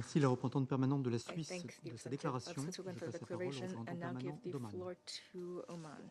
Merci la représentante permanente de la I Suisse thank the de sa representative of déclaration. Je Switzerland for the passe la parole au declaration représentant and now permanent give the d'Oman. floor to Oman.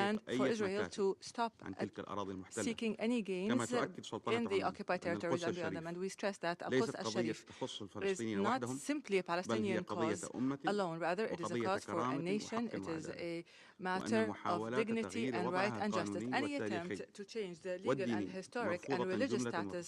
and for Israel to stop seeking any gains in the occupied territories and beyond them. And we stress that Al-Quds al-Sharif is not simply a Palestinian cause alone. Rather, it is a cause for a nation. It is a matter of dignity and right and justice. Any attempt to change the legal and historic and religious status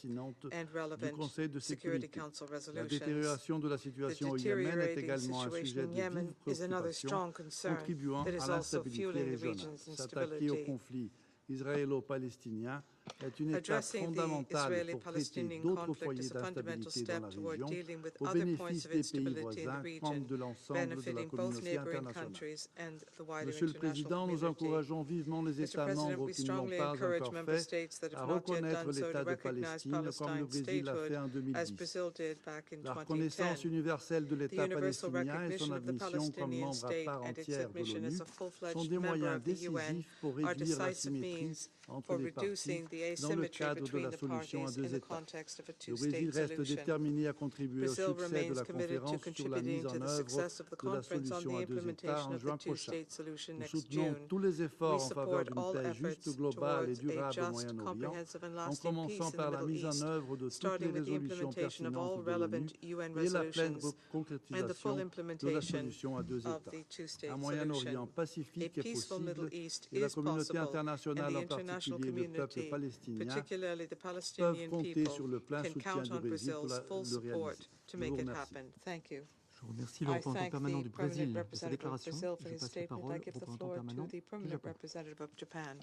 pertinentes and du relevant Conseil de Security sécurité. Council La resolutions. détérioration de la The situation au Yémen est deteriorating également un situation sujet in de Yemen vive is another préoccupation, strong concern contribuant that à is also l'instabilité fueling the régionale. region's S'attaquer au instability. conflit israélo-palestinien est une étape Addressing the fondamentale pour traiter Israeli-Palestinian d'autres conflict foyers is a fundamental d'instabilité dans la step toward région dealing with au other bénéfice points of des pays instability in the voisins, region, membres de l'ensemble de la benefiting both communauté neighboring internationale. countries and the wider Monsieur le international Président, nous community. encourageons vivement les Mr. États President, membres we qui ne l'ont strongly pas encourage encore member fait states that à have not yet reconnaître done so l'État to de recognize Palestine comme le Palestine's Brésil l'a fait en statehood, as 2010. Brazil did back in La 2010. reconnaissance universelle de The l'État universal palestinien et son recognition of the admission comme Palestinian membre à state part and its entière de admission as l'ONU a sont full-fledged des member moyens of the UN décisifs pour are réduire decisive l'asymétrie means entre for les parties reducing the dans le asymmetry cadre de between la the solution à parties in deux the États. context of a Le Brésil two-state reste solution. déterminé à contribuer au Brazil succès de remains la committed to conférence sur la mise contributing en to the œuvre success of the de la conference on solution the à deux États implementation en of the juin prochain. two-state solution Nous next soutenons June. tous les We efforts en faveur support d'une all paix efforts juste, globale et towards a durable au just, Moyen-Orient, comprehensive and en lasting commençant peace in par the la Middle mise en East, œuvre de toutes starting les with the résolutions implementation of all pertinentes de l'ONU relevant UN et la pleine resolutions and the concrétisation full de la implementation solution à deux of États. the Un two-state Moyen-Orient solution. A pacifique est peaceful Middle possible East et la is communauté possible, and internationale, the en international particulier le peuple community, palestinien, particularly the peuvent Palestinian compter people, sur le plein can soutien count du on Brésil pour Brazil's full le support réaliser. to Je make vous it remercie. happen. Thank you. Je remercie le I représentant thank permanent the du permanent Brésil de sa representative of déclaration. Brazil for Je his passe la statement. parole I au give the représentant floor to permanent the du permanent Japon. representative of Japan.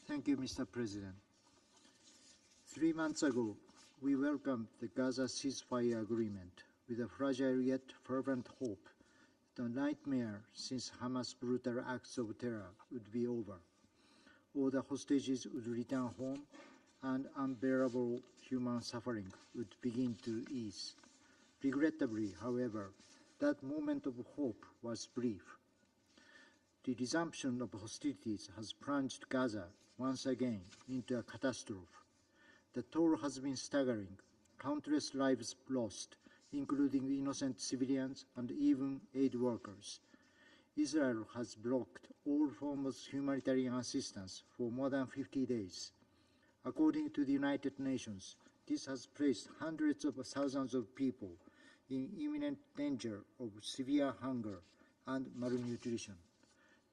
Thank you, Mr. President. 3 months ago, we welcomed the Gaza ceasefire agreement with a fragile yet fervent hope that the nightmare since Hamas' brutal acts of terror would be over. All the hostages would return home and unbearable human suffering would begin to ease. Regrettably, however, that moment of hope was brief. The resumption of hostilities has plunged Gaza once again into a catastrophe. The toll has been staggering, countless lives lost, including innocent civilians and even aid workers. Israel has blocked all forms of humanitarian assistance for more than 50 days. According to the United Nations, this has placed hundreds of thousands of people in imminent danger of severe hunger and malnutrition.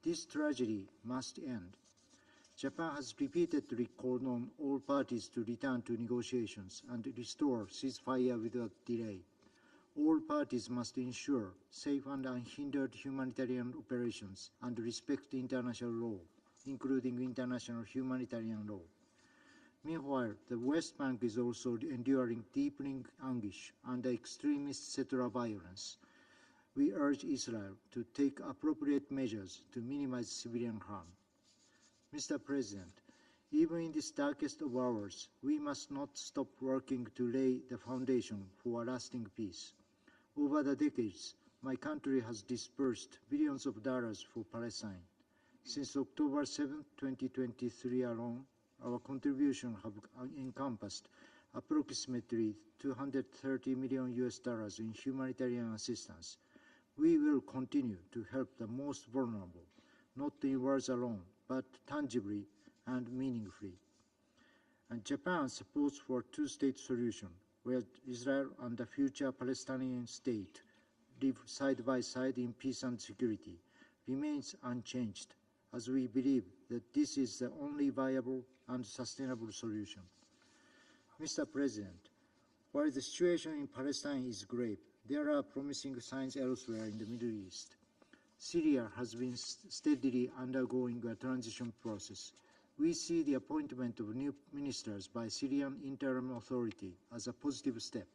This tragedy must end. Japan has repeatedly called on all parties to return to negotiations and restore ceasefire without delay. All parties must ensure safe and unhindered humanitarian operations and respect international law, including international humanitarian law. Meanwhile, the West Bank is also enduring deepening anguish under extremist settler violence. We urge Israel to take appropriate measures to minimize civilian harm. Mr. President, even in this darkest of hours, we must not stop working to lay the foundation for a lasting peace. Over the decades, my country has disbursed billions of dollars for Palestine. Since October 7, 2023 alone, our contribution have encompassed approximately $230 million in humanitarian assistance. We will continue to help the most vulnerable, not in words alone, but tangibly and meaningfully. And Japan's support for two-state solution, where Israel and the future Palestinian state live side by side in peace and security, remains unchanged, as we believe that this is the only viable and sustainable solution. Mr. President, while the situation in Palestine is grave, there are promising signs elsewhere in the Middle East. Syria has been steadily undergoing a transition process. We see the appointment of new ministers by Syrian interim authority as a positive step,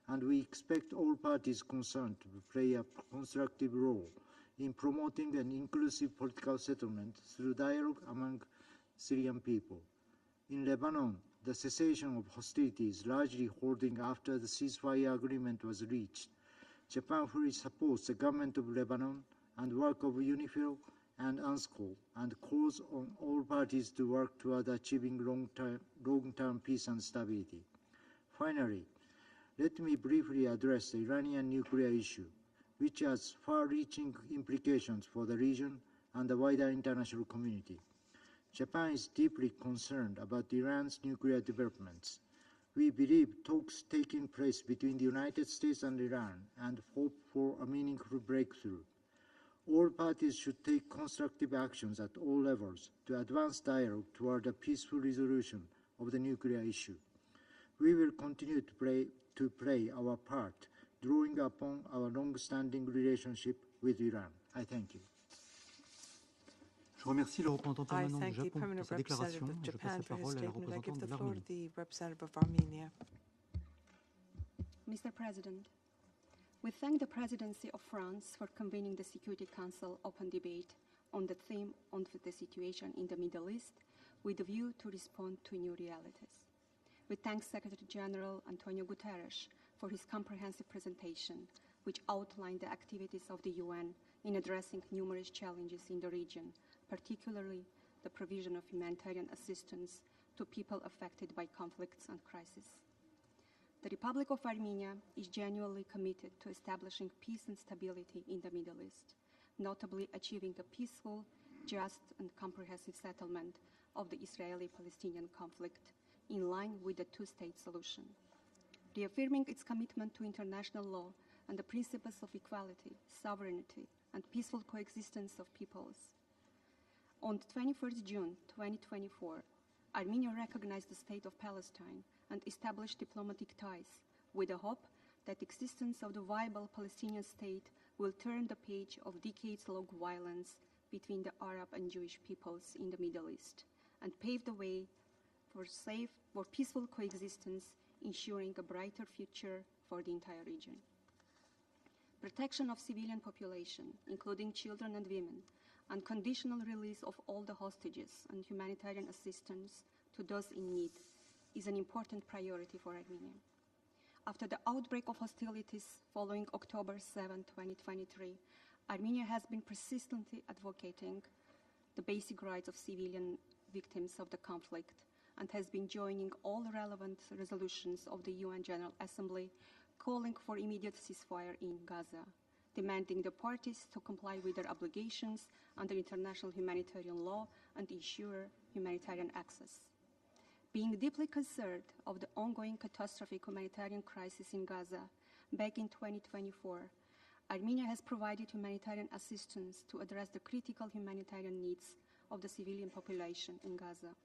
and we expect all parties concerned to play a constructive role in promoting an inclusive political settlement through dialogue among Syrian people. In Lebanon, the cessation of hostilities largely holding after the ceasefire agreement was reached. Japan fully supports the government of Lebanon and work of UNIFIL and UNSCO, and calls on all parties to work toward achieving long-term peace and stability. Finally, let me briefly address the Iranian nuclear issue, which has far-reaching implications for the region and the wider international community. Japan is deeply concerned about Iran's nuclear developments. We believe talks taking place between the United States and Iran and hope for a meaningful breakthrough. All parties should take constructive actions at all levels to advance dialogue toward a peaceful resolution of the nuclear issue. We will continue to play our part, drawing upon our long-standing relationship with Iran. I thank you. Je remercie le représentant I permanent du thank the Japon pour permanent sa déclaration. representative of Je passe Japan la for his parole à la statement. I give représentante the de floor to l'Arménie. the representative of Armenia. Mr. President, we thank the Presidency of France for convening the Security Council open debate on the theme of the situation in the Middle East with a view to respond to new realities. We thank Secretary General Antonio Guterres for his comprehensive presentation, which outlined the activities of the UN in addressing numerous challenges in the region, particularly the provision of humanitarian assistance to people affected by conflicts and crises. The Republic of Armenia is genuinely committed to establishing peace and stability in the Middle East, notably achieving a peaceful, just, and comprehensive settlement of the Israeli-Palestinian conflict in line with the two-state solution. Reaffirming its commitment to international law and the principles of equality, sovereignty, and peaceful coexistence of peoples. On 21st June 2024, Armenia recognized the state of Palestine and established diplomatic ties with the hope that the existence of the viable Palestinian state will turn the page of decades-long violence between the Arab and Jewish peoples in the Middle East and pave the way for peaceful coexistence, ensuring a brighter future for the entire region. Protection of civilian population, including children and women, unconditional release of all the hostages and humanitarian assistance to those in need is an important priority for Armenia. After the outbreak of hostilities following October 7, 2023, Armenia has been persistently advocating the basic rights of civilian victims of the conflict and has been joining all relevant resolutions of the UN General Assembly calling for immediate ceasefire in Gaza, demanding the parties to comply with their obligations under international humanitarian law and ensure humanitarian access. Being deeply concerned of the ongoing catastrophic humanitarian crisis in Gaza, back in 2024, Armenia has provided humanitarian assistance to address the critical humanitarian needs of the civilian population in Gaza.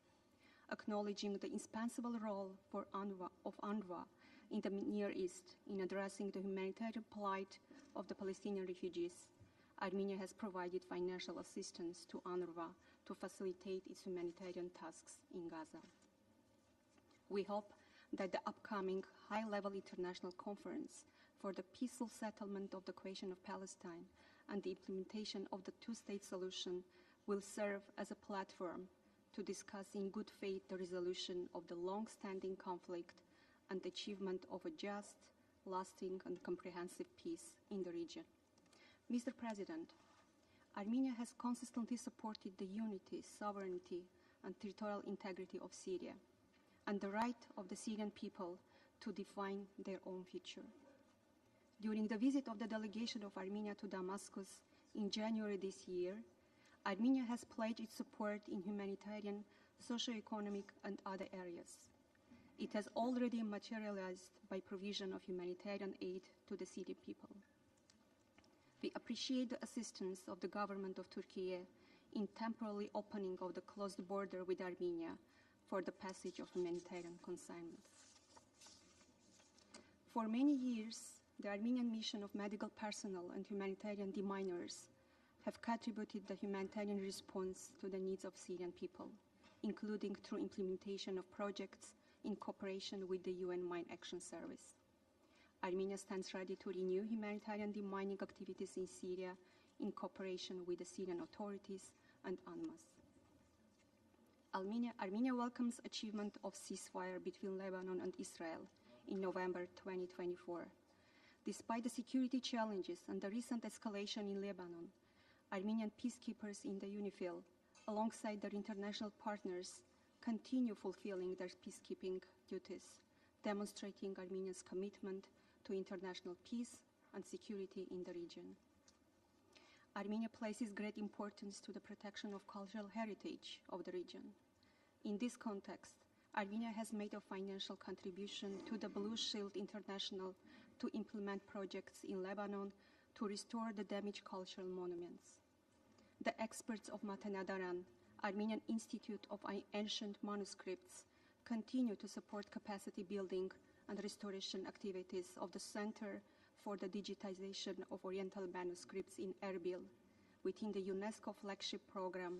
Acknowledging the indispensable role of UNRWA in the Near East in addressing the humanitarian plight of the Palestinian refugees, Armenia has provided financial assistance to UNRWA to facilitate its humanitarian tasks in Gaza. We hope that the upcoming high-level international conference for the peaceful settlement of the question of Palestine and the implementation of the two-state solution will serve as a platform to discuss in good faith the resolution of the long-standing conflict and the achievement of a just, lasting, and comprehensive peace in the region. Mr. President, Armenia has consistently supported the unity, sovereignty, and territorial integrity of Syria and the right of the Syrian people to define their own future. During the visit of the delegation of Armenia to Damascus in January this year, Armenia has pledged its support in humanitarian, socio-economic, and other areas. It has already materialized by provision of humanitarian aid to the Syrian people. We appreciate the assistance of the government of Turkey in temporarily opening of the closed border with Armenia for the passage of humanitarian consignment. For many years, the Armenian mission of medical personnel and humanitarian deminers have contributed the humanitarian response to the needs of Syrian people, including through implementation of projects in cooperation with the UN Mine Action Service. Armenia stands ready to renew humanitarian demining activities in Syria in cooperation with the Syrian authorities and UNMAS. Armenia welcomes achievement of ceasefire between Lebanon and Israel in November 2024. Despite the security challenges and the recent escalation in Lebanon, Armenian peacekeepers in the UNIFIL, alongside their international partners, continue fulfilling their peacekeeping duties, demonstrating Armenia's commitment to international peace and security in the region. Armenia places great importance to the protection of cultural heritage of the region. In this context, Armenia has made a financial contribution to the Blue Shield International to implement projects in Lebanon to restore the damaged cultural monuments. The experts of Matenadaran, Armenian Institute of Ancient Manuscripts, continue to support capacity building and restoration activities of the Center for the Digitization of Oriental Manuscripts in Erbil within the UNESCO flagship program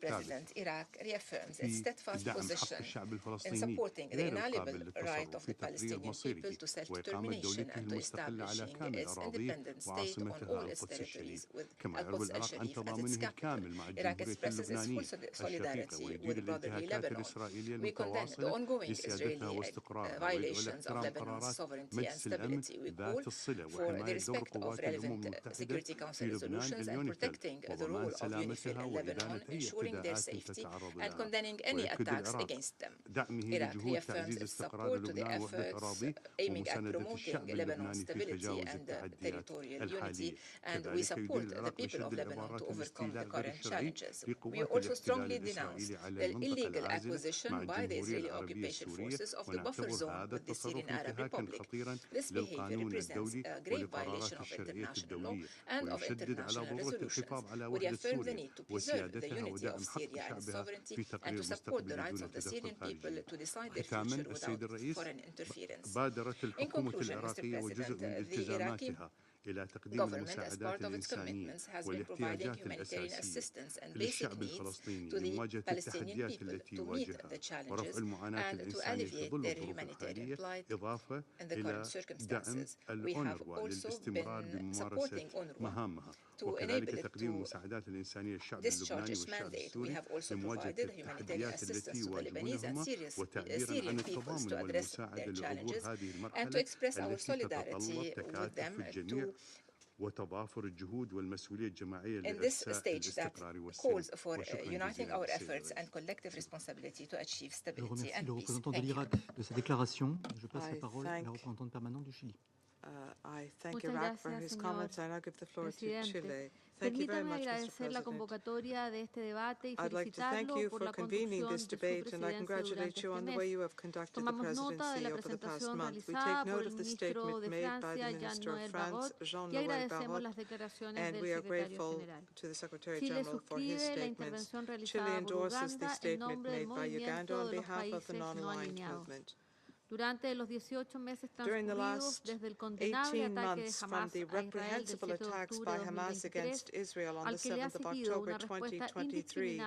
President, Iraq reaffirms its steadfast position in supporting the inalienable right of the Palestinian people to self-determination and to establishing its independent state on all its territories, with Al-Quds al-Sharif as its capital. Iraq expresses its full solidarity with brotherly Lebanon. We condemn the ongoing Israeli violations of Lebanon's sovereignty and stability. We call for the respect of relevant Security Council resolutions and protecting the rule of UNIFIL in Lebanon, ensuring their safety and condemning any attacks against them. Iraq reaffirms its support to the efforts aiming at promoting Lebanon's stability and and the territorial unity, and we support the people of Lebanon to overcome the current challenges. We also strongly denounce the illegal acquisition by the Israeli occupation forces of the buffer zone with the Syrian Arab Republic. This behavior represents a grave violation of international law and of international resolutions. We reaffirm the need to preserve the unity of Syria and its sovereignty and to support the rights of the Syrian people to decide their future without foreign interference. In conclusion, Mr. President, the Iraqi government, as part of its commitments, has been providing humanitarian assistance and basic needs to the Palestinian people to meet the challenges and to alleviate their humanitarian plight in the current circumstances. We have also been supporting UNRWA to enable it to discharge its mandate. We have also provided humanitarian assistance to the Lebanese and Syrian peoples to address their challenges and to express our solidarity with them in this stage that calls for uniting our efforts and collective responsibility to achieve stability and peace. Thank you. de sa déclaration. Je passe la parole à la représentante permanente du Chili. I thank Iraq for his comments, and I'll give the floor to Chile. Thank you very much, Mr. President. I'd like to thank you for convening this debate, and I congratulate you on the way you have conducted the presidency over the past month. We take note of the statement made by the Minister of France, Jean-Noël Barrot, and we are grateful to the Secretary General for his statements. Chile endorses the statement made by Uganda on behalf of the non-aligned movement. During the last 18 months from the reprehensible attacks by Hamas against Israel on the 7th of October 2023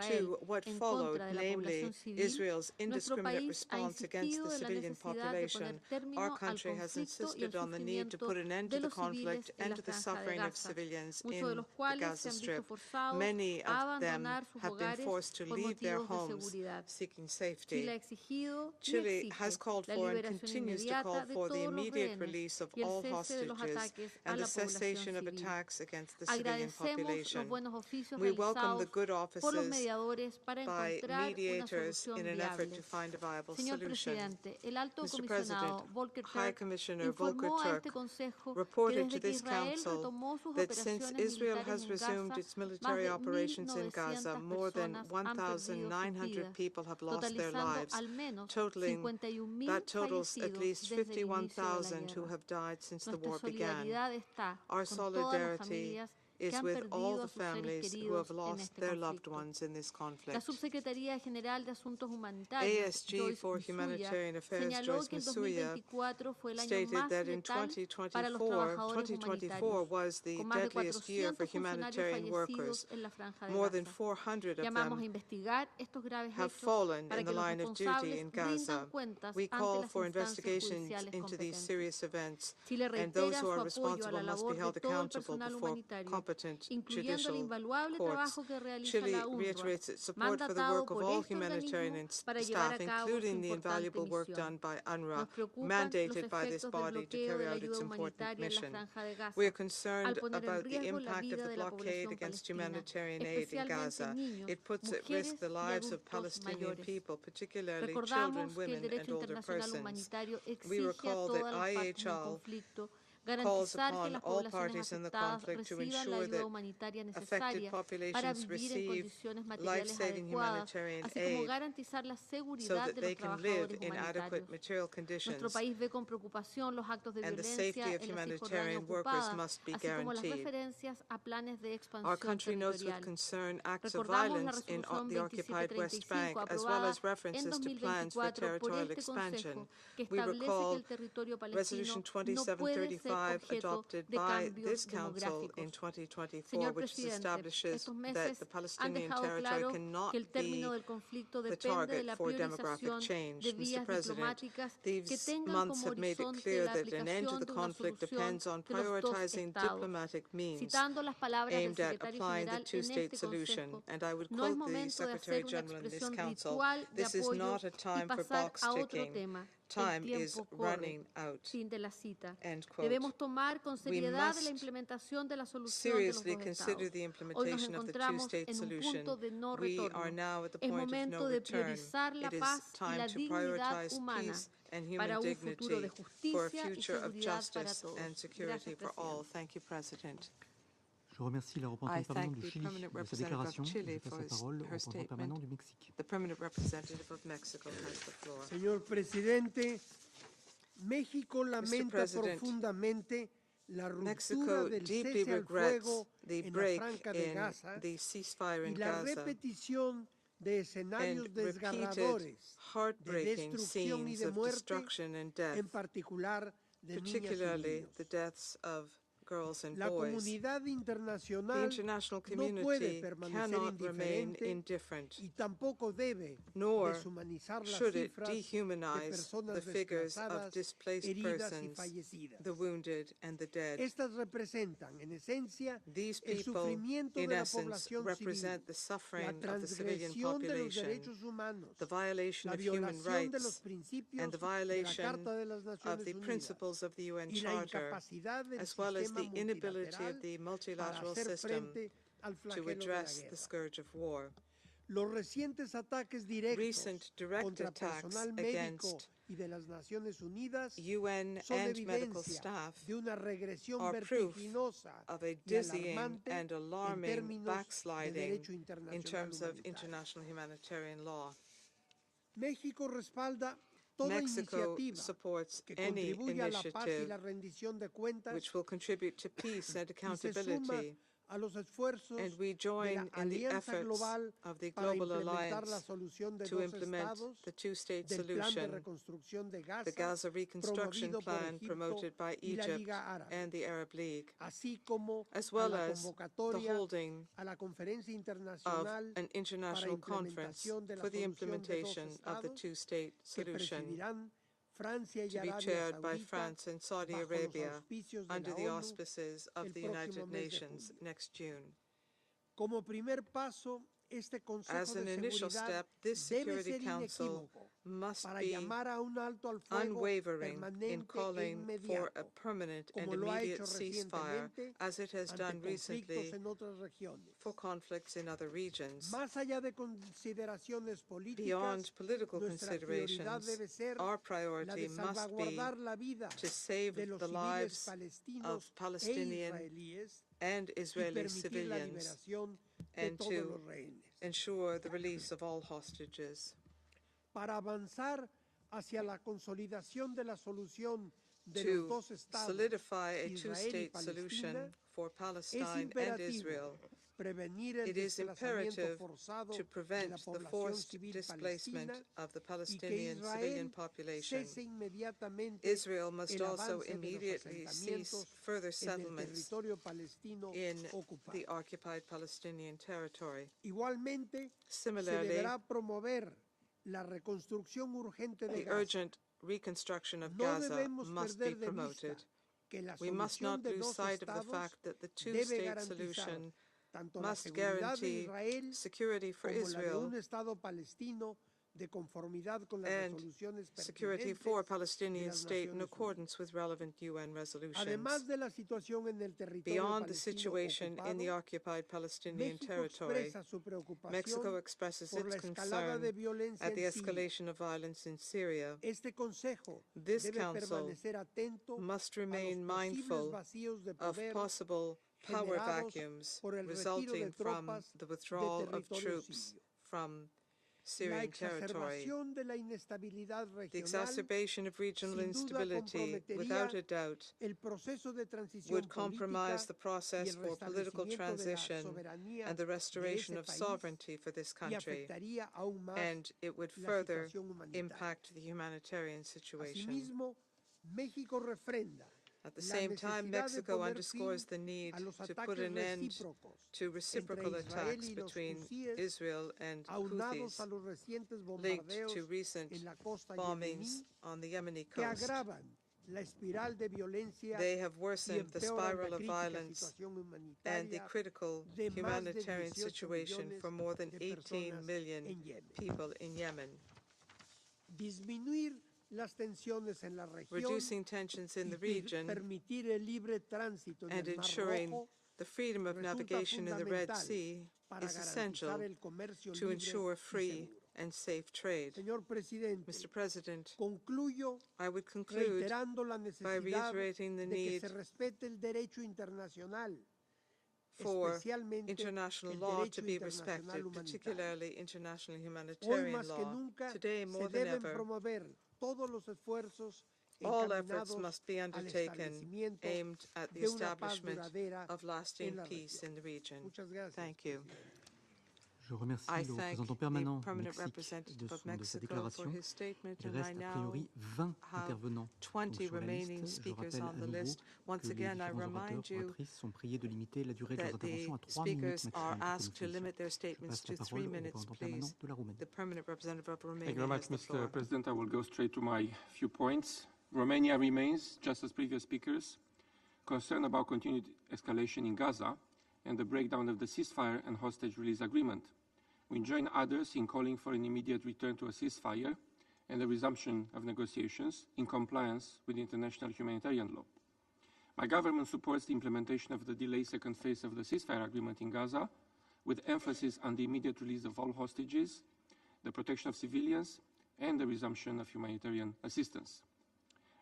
to what followed, namely Israel's indiscriminate response against the civilian population, our country has insisted on the need to put an end to the conflict and to the suffering of civilians in the Gaza Strip. Many of them have been forced to leave their homes seeking safety. Chile has called for and continues to call for the immediate release of all hostages and the cessation of attacks against the civilian population. We welcome the good offices by mediators in an effort to find a viable solution. Mr. President, High Commissioner Volker Turk reported to this Council that since Israel has resumed its military operations in Gaza, more than 1,900 people have lost their lives, that totals at least 51,000 who have died since the war began. Our solidarity is with all the families who have lost their loved ones in this conflict. ASG for Humanitarian Affairs Joyce Masuya stated that in 2024 was the deadliest year for humanitarian workers. More than 400 of them have fallen in the line of duty in Gaza. We call for investigations into these serious events, and those who are responsible must be held accountable before competent judicial courts. Chile reiterates its support for the work of all humanitarian staff, including the invaluable work done by UNRWA, mandated by this body to carry out its important mission. We are concerned about the impact of the blockade against humanitarian aid in Gaza. It puts at risk the lives of Palestinian people, particularly children, women, and older persons. We recall that IHL calls upon all parties in the conflict to ensure that affected populations receive life-saving humanitarian aid so that they can live in adequate material conditions, and the safety of humanitarian workers must be guaranteed. Our country notes with concern acts of violence in the occupied West Bank, as well as references to plans for territorial expansion. We recall Resolution 2735 adopted by this Council in 2024, which establishes that the Palestinian territory cannot be the target for demographic change. Mr. President, these months have made it clear that an end to the conflict depends on prioritizing diplomatic means aimed at applying the two-state solution. And I would quote the Secretary General in this Council, "This is not a time for box ticking. Time is running out." End quote. We must seriously consider the implementation of the two-state solution. We are now at the point of no return. It is time to prioritize peace and para human un futuro de dignity for a justicia y future of seguridad para justice todos. and security Gracias, for all. presidente. Thank you, President. Je remercie la I représentante permanente thank du the Chili permanent de sa representative déclaration of et Chile je passe for la parole au her représentant permanent statement. du Mexique. The permanent representative of Mexico has the floor. Señor presidente, México lamenta profundamente la ruptura Mexico del deeply cese al regrets fuego the en la break Franja de in Gaza the ceasefire y in la Gaza repetición de and escenarios repeated desgarradores de heartbreaking destrucción y scenes de of muerte, destruction and death, en particular de niñas y particularly niños. the deaths of girls and La boys. comunidad The internacional international no puede community permanecer cannot remain indiferente indifferent, y tampoco debe nor deshumanizar las should it cifras de dehumanize personas the figures of desplazadas, displaced heridas y persons, fallecidas. the wounded and the dead. Estas representan, en esencia, These el people, sufrimiento in de la essence, población represent civil, the la suffering of the civilian transgresión de los population, derechos humanos, the violation la of human violación de los rights, principios and the de la violation Carta de las of Naciones the Unidas principles of the UN y la Charter, incapacidad del as well as sistema the inability multilateral of the para multilateral hacer system frente al to flagelo de la address the guerra. scourge of war. Los recientes ataques directos Recent direct contra attacks personal médico against y de las Naciones Unidas UN son and medical evidencia staff de una regresión are proof vertiginosa of a y dizzying alarmante and en alarming términos de backsliding derecho in internacional terms of humanitario. international humanitarian law. México respalda toda Mexico iniciativa supports que any contribuya a la paz y initiative la rendición de cuentas which will contribute to peace and y se suma accountability, a los esfuerzos and we de la join in the Alianza efforts Global of the para global implementar la alliance solución de to dos implement estados the two-state del Plan de solution, Reconstrucción de the Gaza, Gaza Reconstruction promovido por Plan Egipto promoted by y la Egypt Liga Árabe, and the Arab League, así como as a well la as the convocatoria holding a la Conferencia of Internacional an para international conference implementación de la for the solución de dos implementation of the estados two-state que solution, presidirán Francia y to be Arabia chaired by Saudita France and Saudi bajo los Arabia auspicios de under la the ONU auspices of el the próximo United mes de Nations julio. next June. Como primer paso, este Consejo As an de initial Seguridad step, this debe Security ser Council inequívoco must para be llamar a un alto al fuego unwavering in permanente e calling for a inmediato, permanent and como lo ha immediate hecho ceasefire, recientemente as it has ante done recently conflictos en otras regiones. for conflicts in other regions. Más allá de consideraciones políticas, Beyond political nuestra prioridad considerations, debe ser our la priority de must be salvaguardar la vida to save de los the civiles lives palestinos of Palestinian e israelíes and y Israeli permitir la civilians, liberación de and todos to los rehenes. ensure the release of all hostages. Para avanzar hacia la consolidación de la solución de los To dos estados, solidify a Israel y two-state Palestina, solution for es Palestine and imperativo Israel, prevenir el it is desplazamiento imperative forzado to de prevent la the población forced civil displacement palestina of the y que Palestinian civilian Israel population. cese inmediatamente Israel must el also avance de los immediately cease asentamientos further en el settlements territorio palestino in ocupado. the occupied Palestinian territory. Igualmente, se Similarly, deberá promover la reconstrucción urgente de the Gaza. urgent reconstruction of No Gaza debemos must perder be de promoted. vista que la We must solución not de lose dos sight of the estados fact that the debe two-state garantizar solution tanto la must seguridad de guarantee Israel security for como la de Israel un Estado palestino de conformidad con las and resoluciones security for a pertinentes de Palestinian las state in Naciones Unidas. accordance with relevant UN resolutions. Además de la situación en el territorio Beyond the palestino situation in the ocupado, occupied Palestinian México territory, expresa su Mexico preocupación expresses por la its escalada concern de violencia at the en Siria. escalation of violence in Syria. Este Consejo This debe Council permanecer atento must a los remain posibles mindful vacíos de of poder possible power generados vacuums por el retiro resulting de from tropas the de withdrawal of territorio troops sirio. from La Syrian territory. exacerbación de la inestabilidad The regional exacerbation of regional sin duda instability, without a comprometería doubt, el proceso de transición would compromise the política y process el for political restablecimiento de la transition soberanía and the de restoration ese of país sovereignty for this y country, afectaría aún más and it would la further situación humanitaria. impact the humanitarian situation. Asimismo, México refrenda At the la same time, necesidad de Mexico poner underscores fin the need a los to put ataques an end recíprocos to reciprocal entre Israel attacks y los between Houthis, Israel and aunados Houthis a los recientes linked bombardeos to recent en la costa bombings yemení on the Yemeni que coast. agravan la espiral de violencia They have y worsened the empeoran spiral la of crítica violence situación and the humanitaria critical de más de humanitarian 18 situation millones for more than de 18 personas million en Yemen. people in Yemen. Disminuir las tensiones en la región Reducing tensions in the region permitir el libre tránsito en and el Mar ensuring Rojo the freedom of resulta navigation in the Red fundamental Sea para is essential garantizar el comercio to libre ensure y free seguro. and safe trade. Señor Presidente, Mr. President, concluyo I would conclude reiterando la by necesidad reiterating the de que need se respete el derecho internacional, for especialmente international el law derecho to be internacional respected, humanitario. particularly international Hoy humanitarian más que law. nunca Today, more se than deben ever, promover todos los esfuerzos all efforts encaminados must be al undertaken establecimiento aimed at the de una paz establishment duradera of lasting en la peace región. in the region. Muchas gracias. Thank you. Je remercie I le thank représentant the permanent permanent Mexique representative of de sa Mexico for déclaration. his statement, Il and reste I a now priori 20 have intervenants 20 sur la remaining liste. Je speakers rappelle on à the nouveau list. Once que les again, I différents remind orateurs you oratrices sont priés de limiter la durée de leurs that the interventions à 3 minutes speakers are maximum pour asked to une limit their Je statements passe to la 3 parole au minutes, représentant permanent please. de la Roumanie. The permanent representative of Romania Thank you very much, has the floor. Mr. President. I will go straight to my few points. Romania remains, just as previous speakers, concerned about continued escalation in Gaza and the breakdown of the ceasefire and hostage release agreement. We join others in calling for an immediate return to a ceasefire and the resumption of negotiations in compliance with international humanitarian law. My government supports the implementation of the delayed second phase of the ceasefire agreement in Gaza, with emphasis on the immediate release of all hostages, the protection of civilians, and the resumption of humanitarian assistance.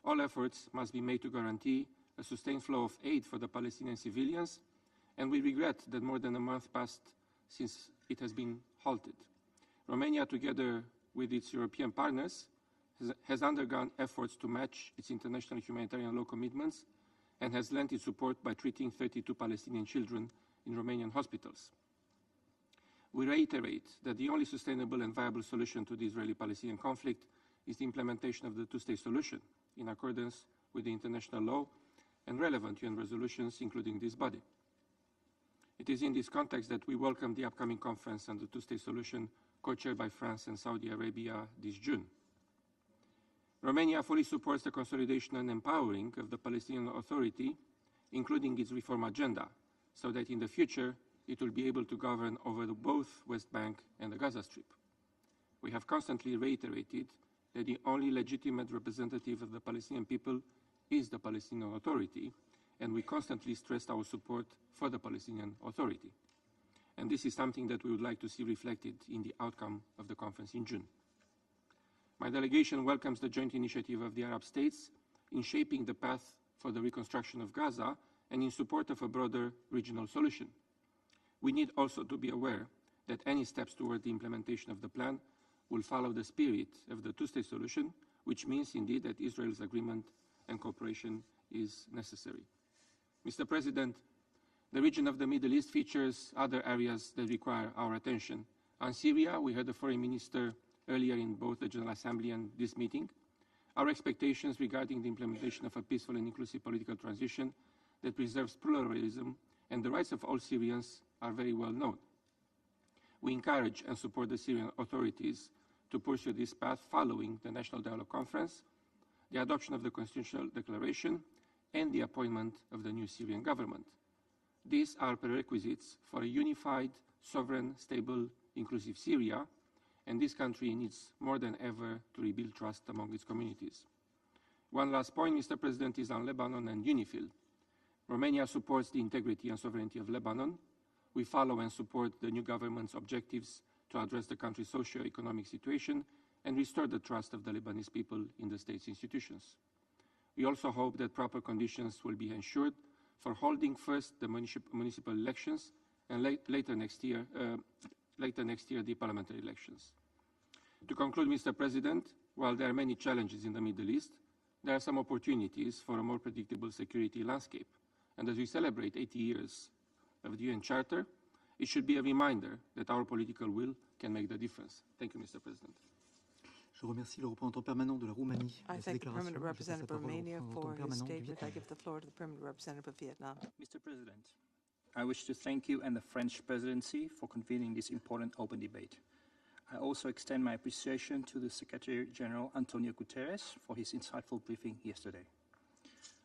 All efforts must be made to guarantee a sustained flow of aid for the Palestinian civilians, and we regret that more than a month passed since it has been halted. Romania, together with its European partners, has undergone efforts to match its international humanitarian law commitments and has lent its support by treating 32 Palestinian children in Romanian hospitals. We reiterate that the only sustainable and viable solution to the Israeli-Palestinian conflict is the implementation of the two-state solution in accordance with the international law and relevant UN resolutions, including this body. It is in this context that we welcome the upcoming conference on the two-state solution co-chaired by France and Saudi Arabia this June. Romania fully supports the consolidation and empowering of the Palestinian Authority, including its reform agenda, so that in the future it will be able to govern over both West Bank and the Gaza Strip. We have constantly reiterated that the only legitimate representative of the Palestinian people is the Palestinian Authority, and we constantly stressed our support for the Palestinian Authority. And this is something that we would like to see reflected in the outcome of the conference in June. My delegation welcomes the joint initiative of the Arab states in shaping the path for the reconstruction of Gaza and in support of a broader regional solution. We need also to be aware that any steps toward the implementation of the plan will follow the spirit of the two-state solution, which means indeed that Israel's agreement and cooperation is necessary. Mr. President, the region of the Middle East features other areas that require our attention. On Syria, we heard the foreign minister earlier in both the General Assembly and this meeting. Our expectations regarding the implementation of a peaceful and inclusive political transition that preserves pluralism and the rights of all Syrians are very well known. We encourage and support the Syrian authorities to pursue this path following the National Dialogue Conference, the adoption of the Constitutional Declaration, and the appointment of the new Syrian government. These are prerequisites for a unified, sovereign, stable, inclusive Syria, and this country needs more than ever to rebuild trust among its communities. One last point, Mr. President, is on Lebanon and UNIFIL. Romania supports the integrity and sovereignty of Lebanon. We follow and support the new government's objectives to address the country's socio-economic situation and restore the trust of the Lebanese people in the state's institutions. We also hope that proper conditions will be ensured for holding first the municipal elections and later next year the parliamentary elections. To conclude, Mr. President, while there are many challenges in the Middle East, there are some opportunities for a more predictable security landscape. And as we celebrate 80 years of the UN Charter, it should be a reminder that our political will can make the difference. Thank you, Mr. President. Je remercie le représentant permanent de la Roumanie. I thank the permanent representative of Romania for his statement. I give the floor to the permanent representative of Vietnam. Mr. President, I wish to thank you and the French presidency for convening this important open debate. I also extend my appreciation to the Secretary General Antonio Guterres for his insightful briefing yesterday.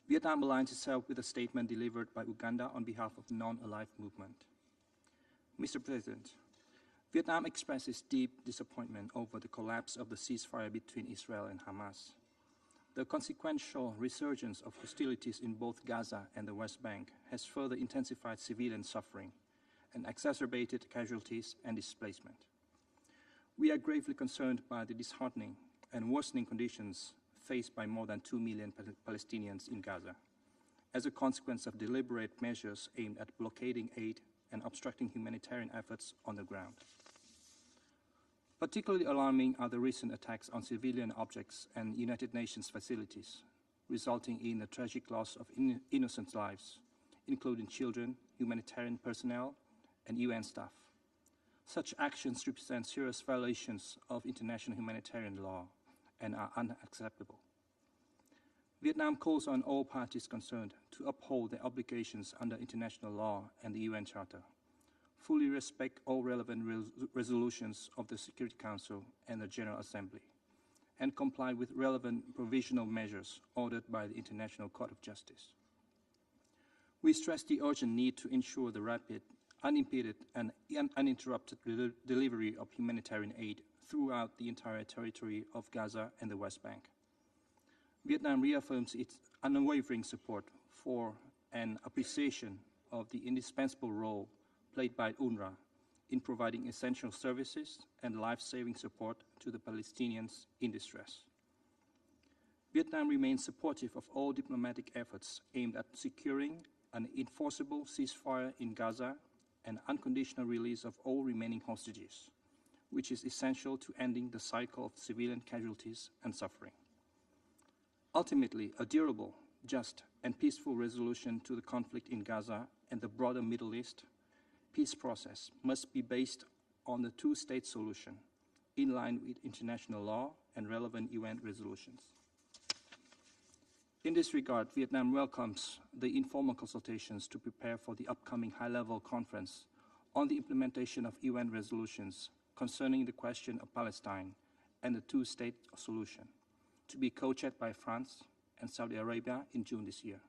Vietnam aligns itself with a statement delivered by Uganda on behalf of the Non-Alive Movement. Mr. President, Vietnam expresses deep disappointment over the collapse of the ceasefire between Israel and Hamas. The consequential resurgence of hostilities in both Gaza and the West Bank has further intensified civilian suffering and exacerbated casualties and displacement. We are gravely concerned by the disheartening and worsening conditions faced by more than 2 million Palestinians in Gaza as a consequence of deliberate measures aimed at blockading aid and obstructing humanitarian efforts on the ground. Particularly alarming are the recent attacks on civilian objects and United Nations facilities, resulting in the tragic loss of innocent lives, including children, humanitarian personnel, and UN staff. Such actions represent serious violations of international humanitarian law and are unacceptable. Vietnam calls on all parties concerned to uphold their obligations under international law and the UN Charter, fully respect all relevant resolutions of the Security Council and the General Assembly, and comply with relevant provisional measures ordered by the International Court of Justice. We stress the urgent need to ensure the rapid, unimpeded, and uninterrupted delivery of humanitarian aid throughout the entire territory of Gaza and the West Bank. Vietnam reaffirms its unwavering support for and appreciation of the indispensable role played by UNRWA in providing essential services and life-saving support to the Palestinians in distress. Vietnam remains supportive of all diplomatic efforts aimed at securing an enforceable ceasefire in Gaza and unconditional release of all remaining hostages, which is essential to ending the cycle of civilian casualties and suffering. Ultimately, a durable, just, and peaceful resolution to the conflict in Gaza and the broader Middle East peace process must be based on the two-state solution, in line with international law and relevant UN resolutions. In this regard, Vietnam welcomes the informal consultations to prepare for the upcoming high-level conference on the implementation of UN resolutions concerning the question of Palestine and the two-state solution, to be co-chaired by France and Saudi Arabia in June this year.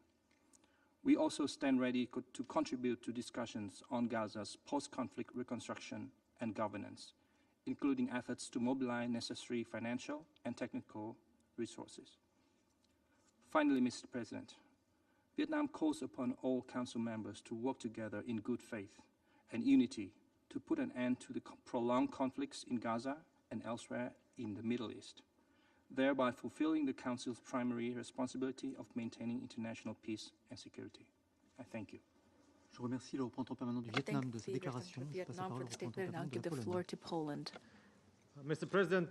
We also stand ready to contribute to discussions on Gaza's post-conflict reconstruction and governance, including efforts to mobilize necessary financial and technical resources. Finally, Mr. President, Vietnam calls upon all Council members to work together in good faith and unity to put an end to the prolonged conflicts in Gaza and elsewhere in the Middle East, thereby fulfilling the Council's primary responsibility of maintaining international peace and security. I thank you. Je remercie le représentant permanent du Vietnam de sa déclaration. Je passe la parole au représentant permanent de la Pologne. Mr. President,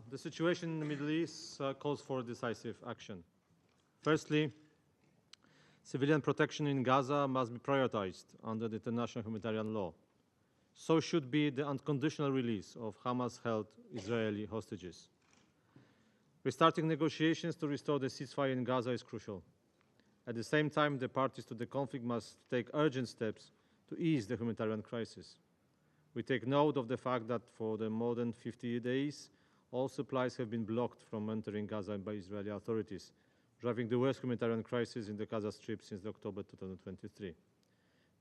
the situation in the Middle East calls for decisive action. Firstly, civilian protection in Gaza must be prioritized under the international humanitarian law. So should be the unconditional release of Hamas-held Israeli hostages. Restarting negotiations to restore the ceasefire in Gaza is crucial. At the same time, the parties to the conflict must take urgent steps to ease the humanitarian crisis. We take note of the fact that for the more than 50 days, all supplies have been blocked from entering Gaza by Israeli authorities, driving the worst humanitarian crisis in the Gaza Strip since October 2023.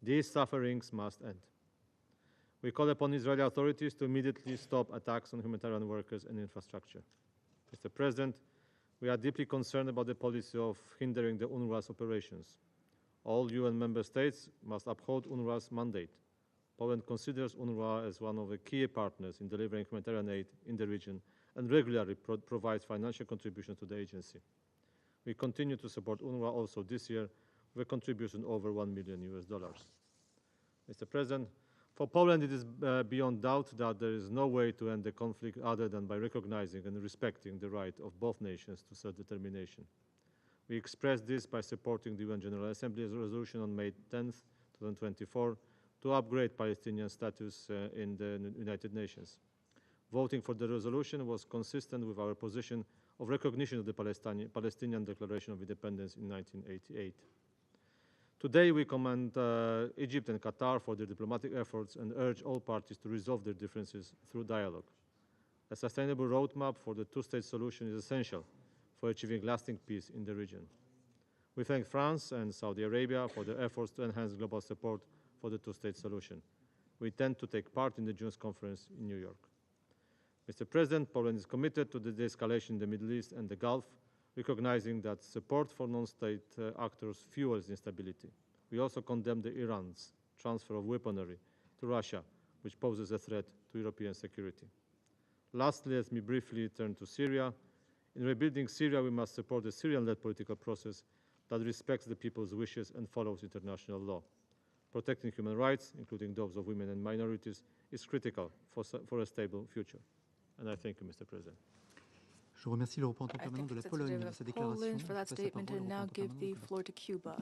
These sufferings must end. We call upon Israeli authorities to immediately stop attacks on humanitarian workers and infrastructure. Mr. President, we are deeply concerned about the policy of hindering the UNRWA's operations. All UN member states must uphold UNRWA's mandate. Poland considers UNRWA as one of the key partners in delivering humanitarian aid in the region and regularly provides financial contributions to the agency. We continue to support UNRWA also this year with a contribution over $1 million. Mr. President, for Poland, it is beyond doubt that there is no way to end the conflict other than by recognizing and respecting the right of both nations to self-determination. We express this by supporting the UN General Assembly's resolution on May 10, 2024, to upgrade Palestinian status in the United Nations. Voting for the resolution was consistent with our position of recognition of the Palestinian Declaration of Independence in 1988. Today, we commend Egypt and Qatar for their diplomatic efforts and urge all parties to resolve their differences through dialogue. A sustainable roadmap for the two-state solution is essential for achieving lasting peace in the region. We thank France and Saudi Arabia for their efforts to enhance global support for the two-state solution. We intend to take part in the June's conference in New York. Mr. President, Poland is committed to the de-escalation in the Middle East and the Gulf, recognizing that support for non-state actors fuels instability. We also condemn Iran's transfer of weaponry to Russia, which poses a threat to European security. Lastly, let me briefly turn to Syria. In rebuilding Syria, we must support a Syrian-led political process that respects the people's wishes and follows international law. Protecting human rights, including those of women and minorities, is critical for a stable future. And I thank you, Mr. President. Je remercie le représentant permanent de la Pologne de sa déclaration. For that statement, and now give the floor to Cuba.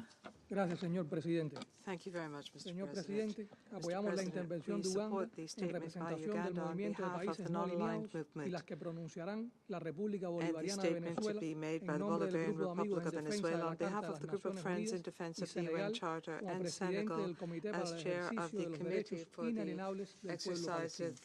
Gracias, señor presidente. Thank you very much, Mr. Señor President. presidente, apoyamos la intervención de Uganda en representación del movimiento de países no alineados y las que pronunciarán la República Bolivariana de Venezuela en nombre del Grupo de Amigos en Defensa de la Carta de las Naciones Unidas y Senegal como presidente del Comité para el Ejercicio de los Derechos Inalienables del Pueblo palestino.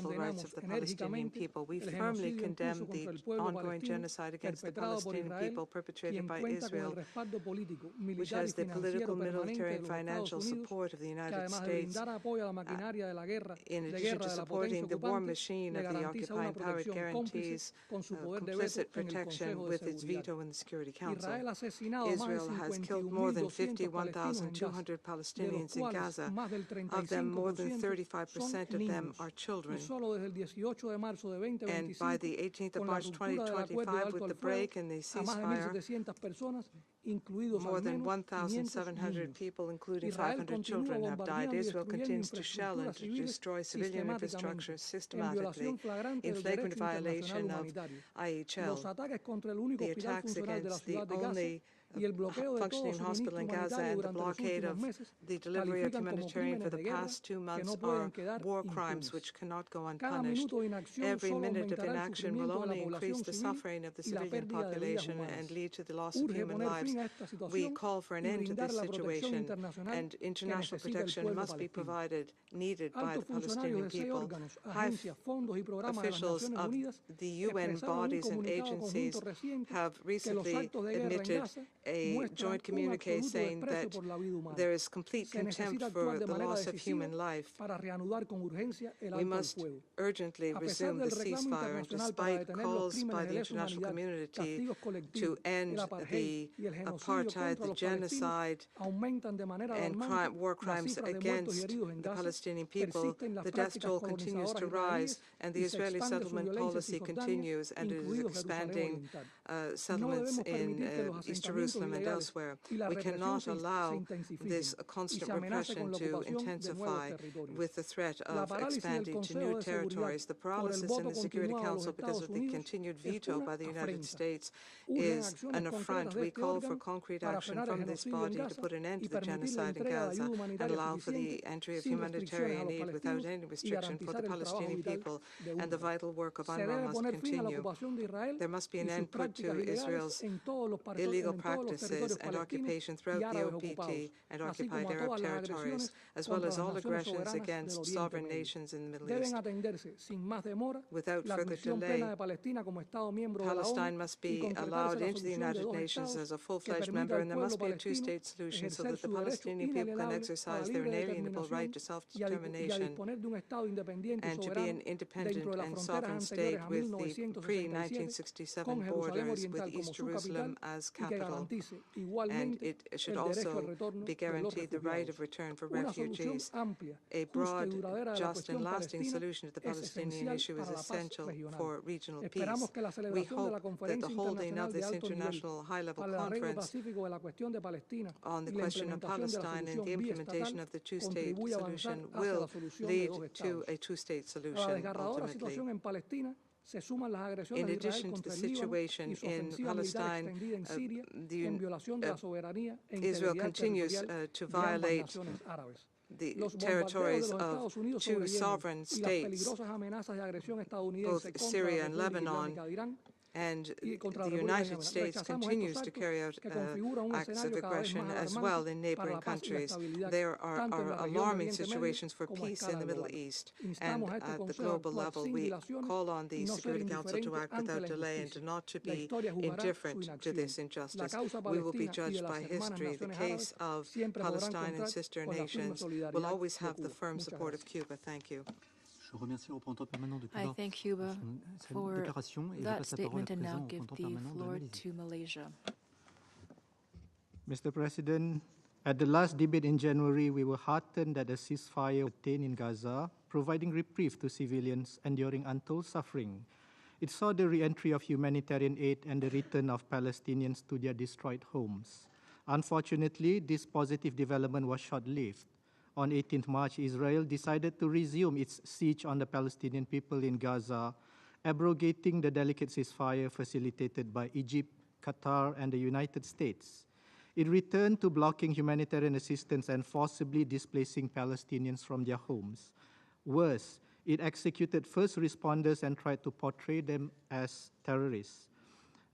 Condenamos enérgicamente el genocidio en curso contra el pueblo palestino perpetrado por Israel, quien cuenta con el respaldo político, militar y financiero permanente de los Estados Unidos, que además de brindar apoyo a la maquinaria de la guerra de la potencia ocupante, le garantiza una protección cómplice con su poder de veto en el Consejo de Seguridad. Israel ha asesinado más de 51.200 palestinos en Gaza, de los cuales más del 35% son niños. Y solo desde el 18 de marzo de 2025, con la ruptura del acuerdo de alto al fuego, a más de 1.700 personas, incluidos al menos 500 people, including 500 children, have died. Israel continues to shell and to destroy civilian infrastructure systematically in flagrant violation of IHL. The attacks against the only functioning hospital in Gaza and the blockade of the delivery of humanitarian for the past 2 months are war crimes which cannot go unpunished. Every minute of inaction will only increase the suffering of the civilian population and lead to the loss of human lives. We call for an end to this situation, and international protection must be needed by the Palestinian people. High officials of the UN bodies and agencies have recently admitted a joint communique saying that there is complete contempt for the loss of human life. We must urgently resume the ceasefire, and despite calls by the international community to end the apartheid, the genocide, and war crimes against the Palestinian people, the death toll continues to rise, and the Israeli settlement policy continues and is expanding settlements in East Jerusalem and elsewhere. We cannot allow this constant repression to intensify with the threat of expanding to new territories. The paralysis in the Security Council because of the continued veto by the United States is an affront. We call for concrete action from this body to put an end to the genocide in Gaza and allow for the entry of humanitarian aid without any restriction for the Palestinian people, and the vital work of UNRWA must continue. There must be an end put to Israel's illegal practices and occupation throughout the OPT and occupied Arab territories, as well as all aggressions against sovereign nations in the Middle East. Without further delay, Palestine must be allowed into the United Nations as a full-fledged member, and there must be a two-state solution so that the Palestinian people can exercise their inalienable right to self-determination and to be an independent and sovereign state with the pre-1967 borders, with East Jerusalem as capital. And it should also be guaranteed the right of return for refugees. A broad, just and lasting solution to the Palestinian issue is essential for regional peace. We hope that the holding of this international high-level conference on the question of Palestine and the implementation of the two-state solution will lead to a two-state solution ultimately. In addition to the situation in Palestine, Israel continues to violate the territories of two sovereign states, both Syria and Lebanon, and the United States continues to carry out acts of aggression as well in neighboring countries. There are alarming situations for peace in the Middle East, and at the global level, we call on the Security Council to act without delay and not to be indifferent to this injustice. We will be judged by history. The case of Palestine and sister nations will always have the firm support of Cuba. Thank you. I thank Cuba for that statement and now give the floor to Malaysia. Mr. President, At the last debate in January, we were heartened that a ceasefire obtained in Gaza, providing reprieve to civilians enduring untold suffering. It saw the re-entry of humanitarian aid and the return of Palestinians to their destroyed homes. Unfortunately, this positive development was short-lived. On 18th March, Israel decided to resume its siege on the Palestinian people in Gaza, abrogating the delicate ceasefire facilitated by Egypt, Qatar, and the United States. It returned to blocking humanitarian assistance and forcibly displacing Palestinians from their homes. Worse, it executed first responders and tried to portray them as terrorists.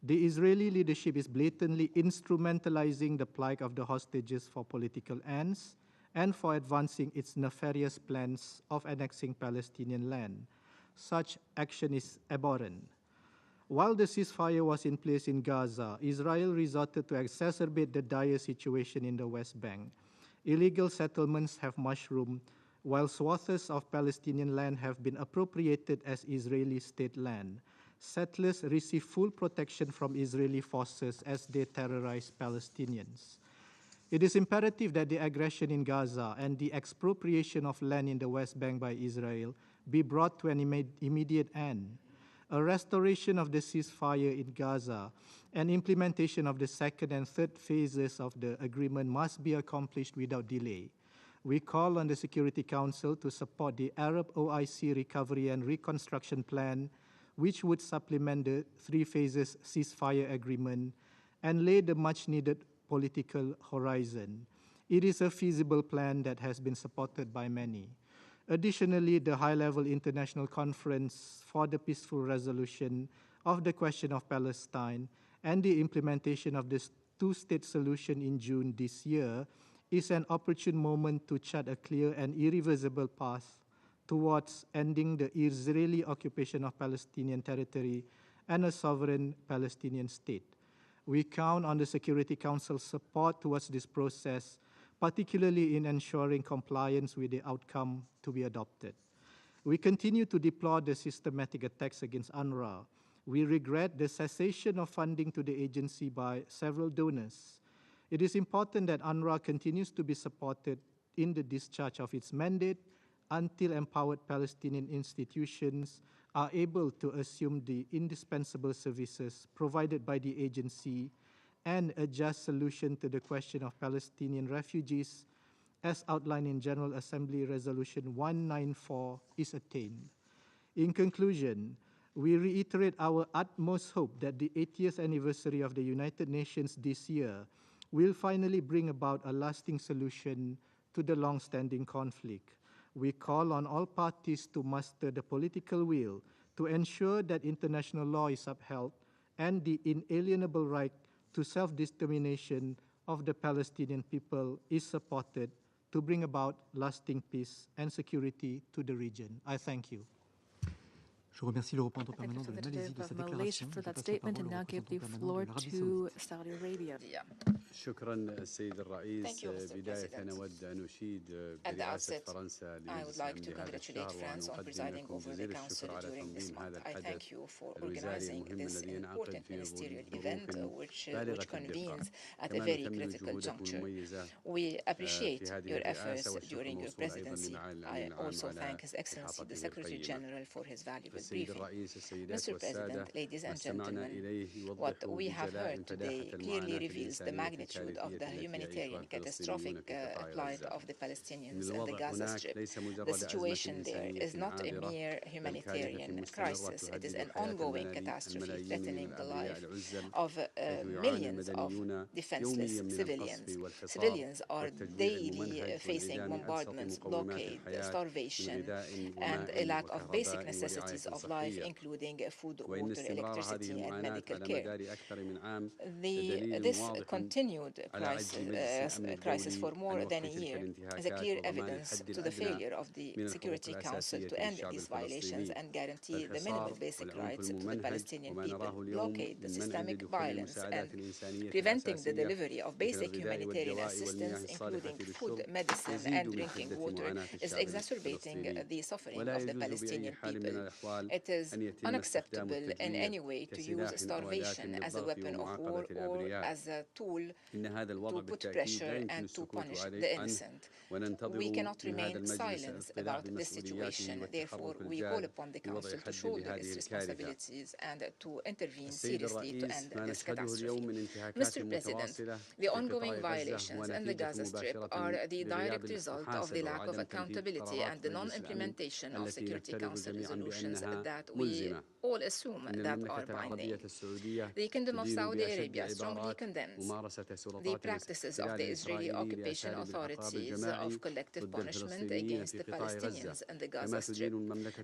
The Israeli leadership is blatantly instrumentalizing the plight of the hostages for political ends and for advancing its nefarious plans of annexing Palestinian land. Such action is abhorrent. While the ceasefire was in place in Gaza, Israel resorted to exacerbate the dire situation in the West Bank. Illegal settlements have mushroomed, while swaths of Palestinian land have been appropriated as Israeli state land. Settlers receive full protection from Israeli forces as they terrorize Palestinians. It is imperative that the aggression in Gaza and the expropriation of land in the West Bank by Israel be brought to an immediate end. A restoration of the ceasefire in Gaza and implementation of the second and third phases of the agreement must be accomplished without delay. We call on the Security Council to support the Arab OIC Recovery and Reconstruction Plan, which would supplement the three phases ceasefire agreement and lay the much-needed political horizon. It is a feasible plan that has been supported by many. Additionally, the high-level international conference for the peaceful resolution of the question of Palestine and the implementation of this two-state solution in June this year is an opportune moment to chart a clear and irreversible path towards ending the Israeli occupation of Palestinian territory and a sovereign Palestinian state. We count on the Security Council's support towards this process, particularly in ensuring compliance with the outcome to be adopted. We continue to deplore the systematic attacks against UNRWA. We regret the cessation of funding to the agency by several donors. It is important that UNRWA continues to be supported in the discharge of its mandate until empowered Palestinian institutions are able to assume the indispensable services provided by the agency and a just solution to the question of Palestinian refugees as outlined in General Assembly Resolution 194 is attained. In conclusion, we reiterate our utmost hope that the 80th anniversary of the United Nations this year will finally bring about a lasting solution to the long-standing conflict. We call on all parties to muster the political will to ensure that international law is upheld and the inalienable right to self-determination of the Palestinian people is supported to bring about lasting peace and security to the region. I thank you. Je remercie le représentant permanent de la Malaisie de sa déclaration. For that statement, and now give the floor to Saudi Arabia. شكرا السيد الرئيس. بداية أود أن أشيد برئاسة فرنسا لمثل هذا الشهر وأقدم لكم جزيل الشكر على تنظيم هذا الحدث الوزاري المهم الذي ينعقد في ظروف بالغة الدقة. كما نكمل جهودكم المميزة في هذه الرئاسة والشكر موصول أيضا لمعالي الأمين العام على إحاطته بالقيمة. السيد الرئيس السيدات والسادة ما استمعنا إليه يوضح بجلاء فداحة المعاناة magnitude of the humanitarian catastrophic plight of the Palestinians in the Gaza Strip. The situation there is not a mere humanitarian crisis. It is an ongoing catastrophe threatening the life of millions of defenseless civilians. Civilians are daily facing bombardments, blockade, starvation, and a lack of basic necessities of life, including food, water, electricity, and medical care. This continued crisis for more than a year is a clear evidence to the failure of the Security Council to end these violations and guarantee the minimal basic rights to the Palestinian people. Blockade, the systemic violence, and preventing the delivery of basic humanitarian assistance, including food, medicine, and drinking water, is exacerbating the suffering of the Palestinian people. It is unacceptable in any way to use starvation as a weapon of war or as a tool to put pressure and to punish the innocent. We cannot remain silent about this situation. Therefore, we call upon the Council to shoulder its responsibilities and to intervene seriously to end this catastrophe. Mr. President, the ongoing violations in the Gaza Strip are the direct result of the lack of accountability and the non-implementation of Security Council resolutions that we all assume that are binding. The Kingdom of Saudi Arabia strongly condemns the practices of the Israeli occupation authorities of collective punishment against the Palestinians in the Gaza Strip.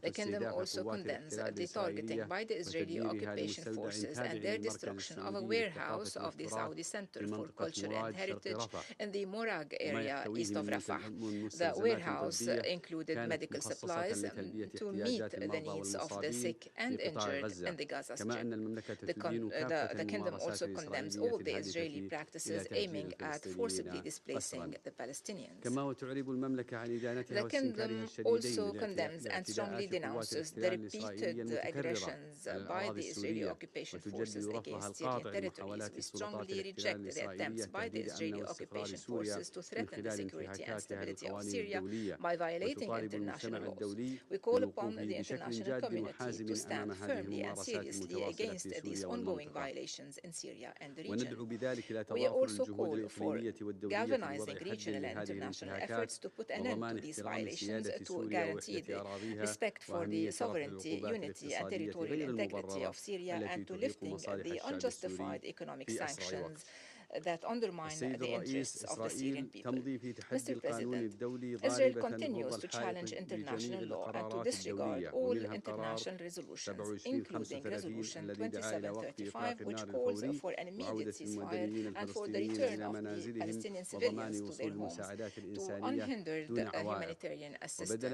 The Kingdom also condemns the targeting by the Israeli occupation forces and their destruction of a warehouse of the Saudi Center for Culture and Heritage in the Morag area east of Rafah. The warehouse included medical supplies to meet the needs of the sick and injured in the Gaza Strip. The Kingdom also condemns all the Israeli practices aiming at forcibly displacing the Palestinians. The Kingdom also condemns and strongly denounces the repeated aggressions by the Israeli occupation forces against Syrian territories. We strongly reject the attempts by the Israeli occupation forces to threaten the security and stability of Syria by violating international laws. We call upon the international community to stand firmly and seriously against these ongoing violations in Syria and the region. We also call for galvanizing regional and international efforts to put an end to these violations, to guarantee the respect for the sovereignty, unity and territorial integrity of Syria, and to lifting the unjustified economic sanctions that undermine the interests of the Syrian people. Mr. President, Israel continues to challenge international law and to disregard all international resolutions, including Resolution 2735, which calls for an immediate ceasefire and for the return of the Palestinian civilians to their homes, to unhindered humanitarian assistance.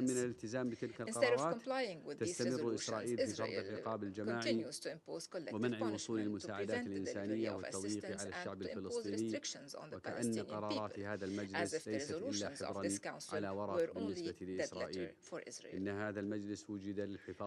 Instead of complying with these resolutions, Israel continues to impose collective punishment to prevent the delivery of assistance and to impose restrictions on the Palestinian people, as if the resolutions of this Council were only dead letter for Israel.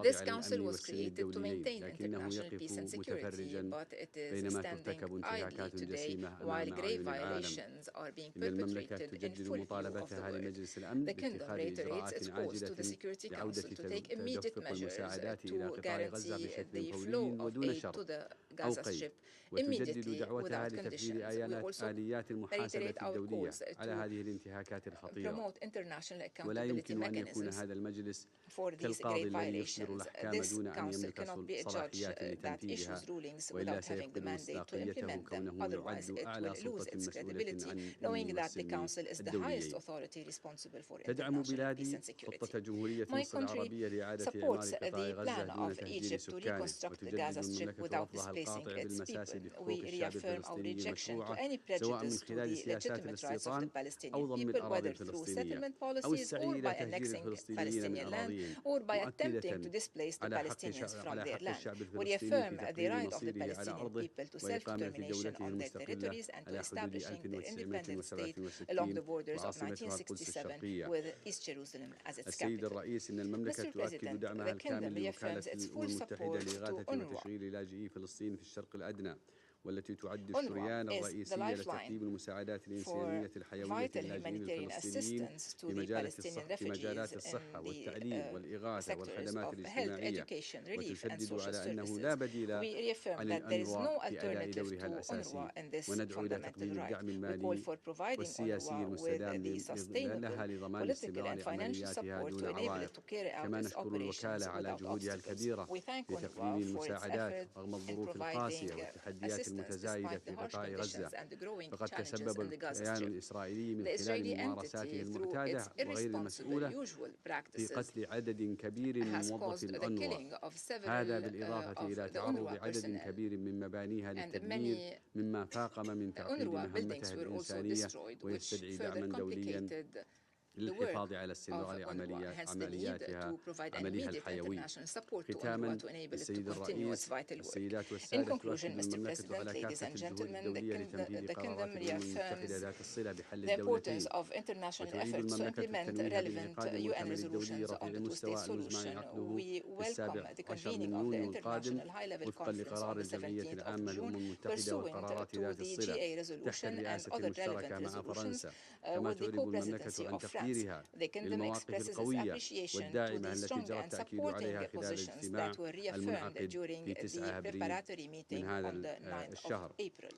This Council was created to maintain international peace and security, but it is standing idly today while grave violations are being perpetrated in full view of the world. The Kingdom reiterates its calls to the Security Council to take immediate measures to guarantee the flow of aid to the Gaza Strip immediately without conditions. We also reiterate our calls to promote international accountability mechanisms for these grave violations. This Council cannot be a judge that issues rulings without having the mandate to implement them. Otherwise, it will lose its credibility, knowing that the Council is the highest authority responsible for international peace and security. My country supports the plan of Egypt to reconstruct the Gaza Strip without displacing its people. We reaffirm our rejection to any prejudice to the legitimate rights of the Palestinian people, whether through settlement policies or by annexing Palestinian land or by attempting to displace the Palestinians from their land. We reaffirm the right of the Palestinian people to self-determination on their territories and to establishing their independent state along the borders of 1967 with East Jerusalem as its capital. Mr. President, the Kingdom reaffirms its full support to UNRWA. والتي تعد الشريان الرئيسي لتقديم المساعدات الإنسانية الحيوية لهذه فلسطين في مجال مجالات الصحة والتعليم والإغاثة والخدمات الاجتماعية وتشدد على أنه لا بديل عن الأنروا في أداء دورها الأساسي وندعو إلى تقديم الدعم المالي والسياسي المستدام لها لضمان استمرار عملياتها دون عوائق كما نشكر الوكالة على جهودها الكبيرة في تقديم المساعدات رغم الظروف القاسية والتحديات المتزايدة في قطاع غزة فقد تسبب الكيان الإسرائيلي من خلال ممارساته المعتادة وغير المسؤولة في قتل عدد كبير من موظفي الأنروا هذا بالإضافة إلى تعرض عدد كبير من مبانيها للتدمير مما فاقم من تعقيد مهمتها الإنسانية ويستدعي دعما دوليا للحفاظ على استمرار عملياتها الحيوية. ختاما السيد الرئيس، السيدات والسادة، تؤكد المملكة على كافة الجهود الدولية لتنفيذ قرارات الأمم المتحدة ذات الصلة بحل الدولتين، وتريد المملكة التنويه بانعقاد المؤتمر الدولي رفيع المستوى المزمع عقده في 17 من يونيو القادم وفقا لقرار الجمعية العامة للأمم المتحدة والقرارات ذات الصلة تحت الرئاسة المشتركة مع فرنسا، كما تعرب المملكة عن تقديرها للمواقف القوية والداعمة التي جرى التأكيد عليها خلال الاجتماع المنعقد في 9 أبريل من هذا الشهر،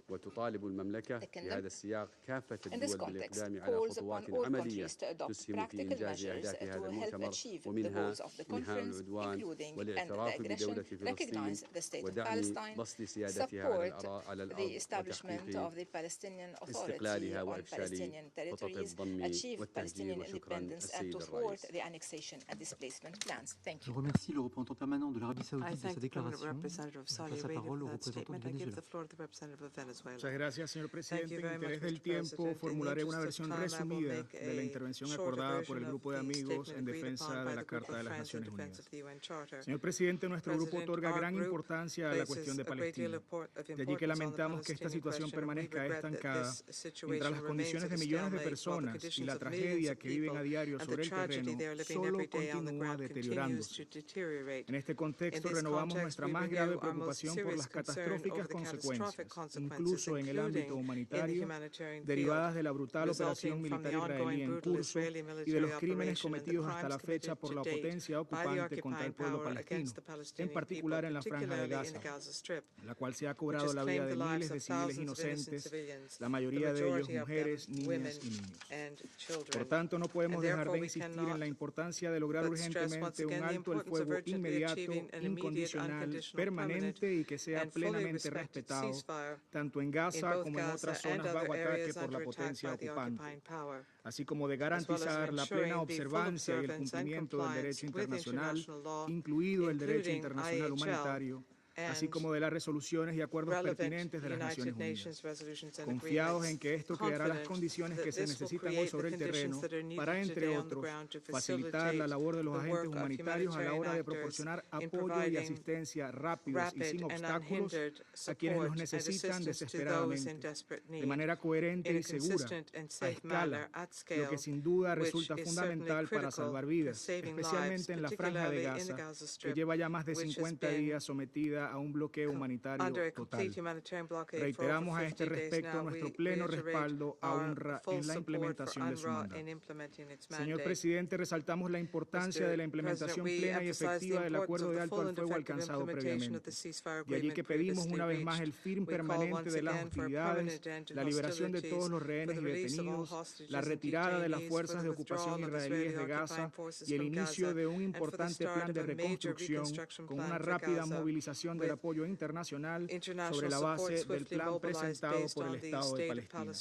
وتطالب المملكة في هذا السياق كافة الدول بالإقدام على خطوات عملية تسهم في إنجاز أهداف هذا المؤتمر، ومنها إنهاء العدوان والاعتراف بدولة فلسطين ودعم بسط سيادتها على الأرض وتحقيق استقلالها وإفشال خطط الضم والتهجير. وشكرا السيد الرئيس. Je remercie le représentant permanent de l'Arabie Saoudite de sa déclaration. Je passe la parole au représentant du Venezuela. Muchas gracias, señor presidente. En interés del tiempo, formularé una versión resumida de la intervención acordada por el Grupo de Amigos en defensa de la Carta de las Naciones Unidas. Señor presidente, nuestro grupo otorga gran importancia a la cuestión de Palestina. De allí que lamentamos que esta situación permanezca estancada, mientras las condiciones de millones de personas y la tragedia que viven a diario sobre el terreno solo continúa deteriorándose. En este contexto, renovamos nuestra más grave preocupación por las catastróficas consecuencias, incluso en el ámbito humanitario, derivadas de la brutal operación militar israelí en curso y de los crímenes cometidos hasta la fecha por la potencia ocupante contra el pueblo palestino, en particular en la Franja de Gaza, la cual se ha cobrado la vida de miles de civiles inocentes, la mayoría de ellos mujeres, niñas y niños. Por tanto, no podemos dejar de insistir en la importancia de lograr urgentemente un alto el fuego inmediato, incondicional, permanente y que sea plenamente respetado, tanto en Gaza como en otras zonas bajo ataque por la potencia ocupante, así como de garantizar la plena observancia y el cumplimiento del derecho internacional, incluido el derecho internacional humanitario, así como de las resoluciones y acuerdos pertinentes de las Naciones Unidas. Confiados en que esto creará las condiciones que se necesitan hoy sobre el terreno para, entre otros, facilitar la labor de los agentes humanitarios a la hora de proporcionar apoyo y asistencia rápidos y sin obstáculos a quienes los necesitan desesperadamente, de manera coherente y segura, a escala, lo que sin duda resulta fundamental para salvar vidas, especialmente en la Franja de Gaza, que lleva ya más de 50 días sometida a un bloqueo humanitario total. Reiteramos a este respecto nuestro pleno respaldo a UNRWA en la implementación de su mandato. Señor presidente, resaltamos la importancia de la implementación plena y efectiva del acuerdo de alto al fuego alcanzado previamente. De allí que pedimos una vez más el fin permanente de las hostilidades, la liberación de todos los rehenes y detenidos, la retirada de las fuerzas de ocupación israelíes de Gaza y el inicio de un importante plan de reconstrucción con una rápida movilización del apoyo internacional sobre la base del plan presentado por el Estado de Palestina.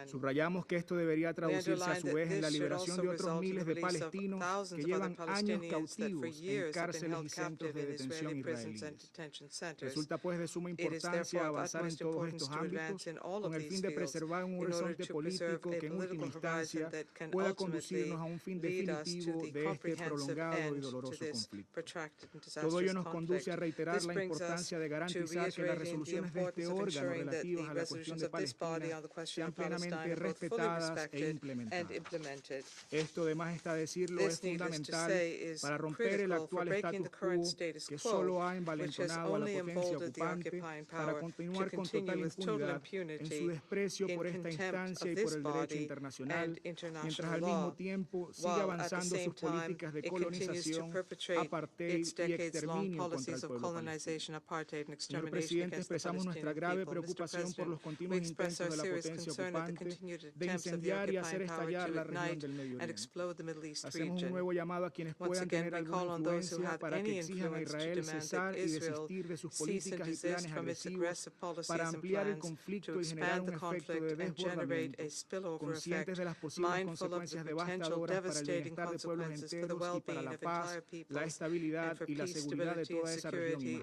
Subrayamos que esto debería traducirse a su vez en la liberación de otros miles de palestinos que llevan años cautivos en cárceles y centros de detención israelíes. Resulta pues de suma importancia avanzar en todos estos ámbitos con el fin de preservar un horizonte político que en última instancia pueda conducirnos a un fin definitivo de este prolongado y doloroso conflicto. Todo ello nos conduce a reiterar la importancia de garantizar que las resoluciones de este órgano relativas a la cuestión de Palestina sean plenamente respetadas e implementadas. Esto, de más está decirlo, es fundamental para romper el actual status quo que solo ha envalentonado a la potencia ocupante para continuar con total impunidad en su desprecio por esta instancia y por el derecho internacional, mientras al mismo tiempo sigue avanzando sus políticas de colonización, apartheid y exterminio contra el pueblo palestino. Señor presidente, expresamos nuestra grave preocupación por los continuos intentos de la potencia ocupante de incendiar y hacer estallar la región del Medio Oriente. Hacemos un nuevo llamado a quienes puedan tener alguna influencia para que exijan a Israel cesar y desistir de sus políticas y planes agresivos para ampliar el conflicto y generar un efecto de desbordamiento, conscientes de las posibles consecuencias devastadoras para el bienestar de pueblos enteros y para la paz, la estabilidad y la seguridad de toda esa región y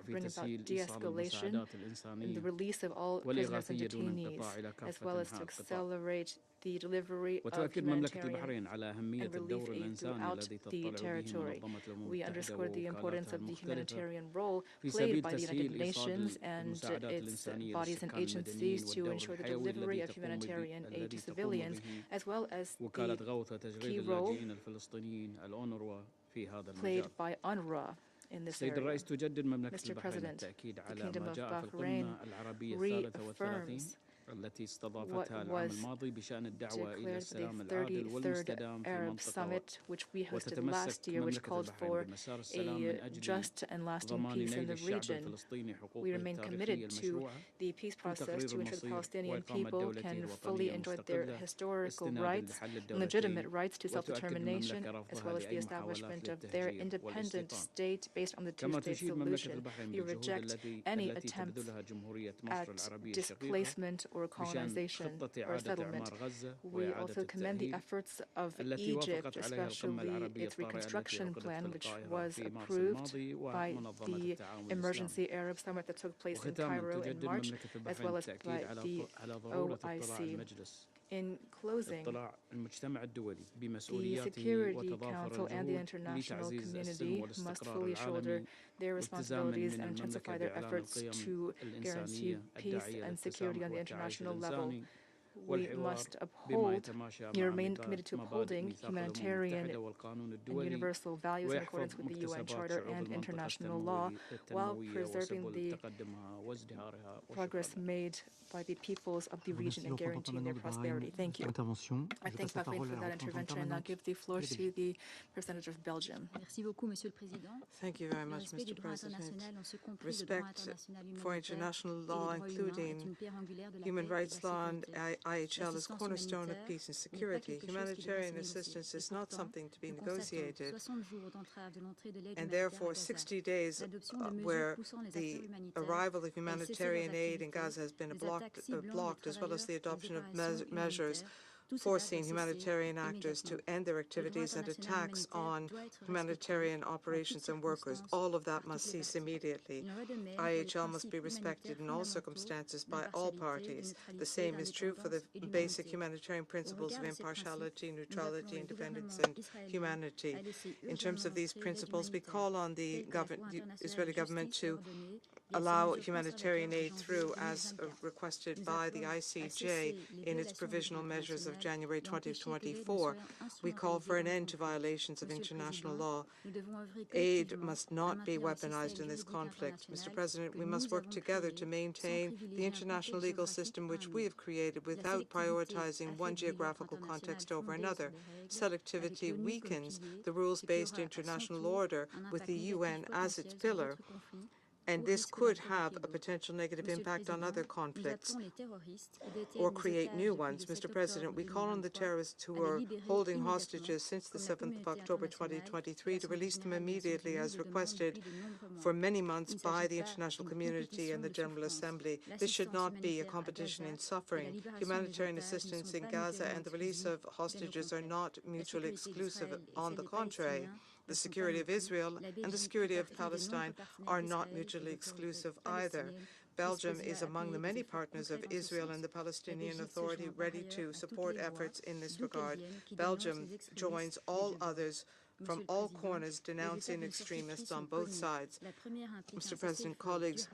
bring about de-escalation and the release of all prisoners and detainees, as well as to accelerate the delivery of humanitarian and relief aid throughout the territory. We underscore the importance of the humanitarian role played by the United Nations and its bodies and agencies to ensure the delivery of humanitarian aid to civilians, as well as the key role played by UNRWA in this area. Mr. President, the Kingdom of Bahrain reaffirms what was declared the 33rd Arab Summit, which we hosted last year, which called for a just and lasting peace in the region. We remain committed to the peace process to ensure the Palestinian people can fully enjoy their historical rights, legitimate rights to self-determination, as well as the establishment of their independent state based on the two-state solution. We reject any attempts at displacement or colonization or settlement. We also commend the efforts of Egypt, especially its reconstruction plan, which was approved by the Emergency Arab Summit that took place in Cairo in March, as well as by the OIC. In closing, the Security Council and the international community must fully shoulder their responsibilities and intensify their efforts to guarantee peace and security on the international level. We must remain committed to upholding humanitarian and universal values in accordance with the UN Charter and international law, while preserving the progress made by the peoples of the region and guaranteeing their prosperity. Thank you. I thank Bahrain for that intervention, and I'll give the floor to the representative of Belgium. Thank you very much, Mr. President. Respect for international law, including human rights law and IHL, is cornerstone of peace and security. Humanitarian assistance is not something to be negotiated, and therefore 60 days where the arrival of humanitarian aid in Gaza has been blocked, as well as the adoption of measures forcing humanitarian actors to end their activities and attacks on humanitarian operations and workers. All of that must cease immediately. IHL must be respected in all circumstances by all parties. The same is true for the basic humanitarian principles of impartiality, neutrality, independence, and humanity. In terms of these principles, we call on the Israeli government to allow humanitarian aid through as requested by the ICJ in its provisional measures of January 2024. We call for an end to violations of international law. Aid must not be weaponized in this conflict. Mr. President, we must work together to maintain the international legal system which we have created without prioritizing one geographical context over another. Selectivity weakens the rules-based international order with the UN as its pillar, and this could have a potential negative impact on other conflicts or create new ones. Mr. President, we call on the terrorists who are holding hostages since the 7th of October 2023 to release them immediately as requested for many months by the international community and the General Assembly. This should not be a competition in suffering. Humanitarian assistance in Gaza and the release of hostages are not mutually exclusive. On the contrary, the security of Israel and the security of Palestine are not mutually exclusive either. Belgium is among the many partners of Israel and the Palestinian Authority ready to support efforts in this regard. Belgium joins all others from all corners denouncing extremists on both sides. Mr. President, colleagues,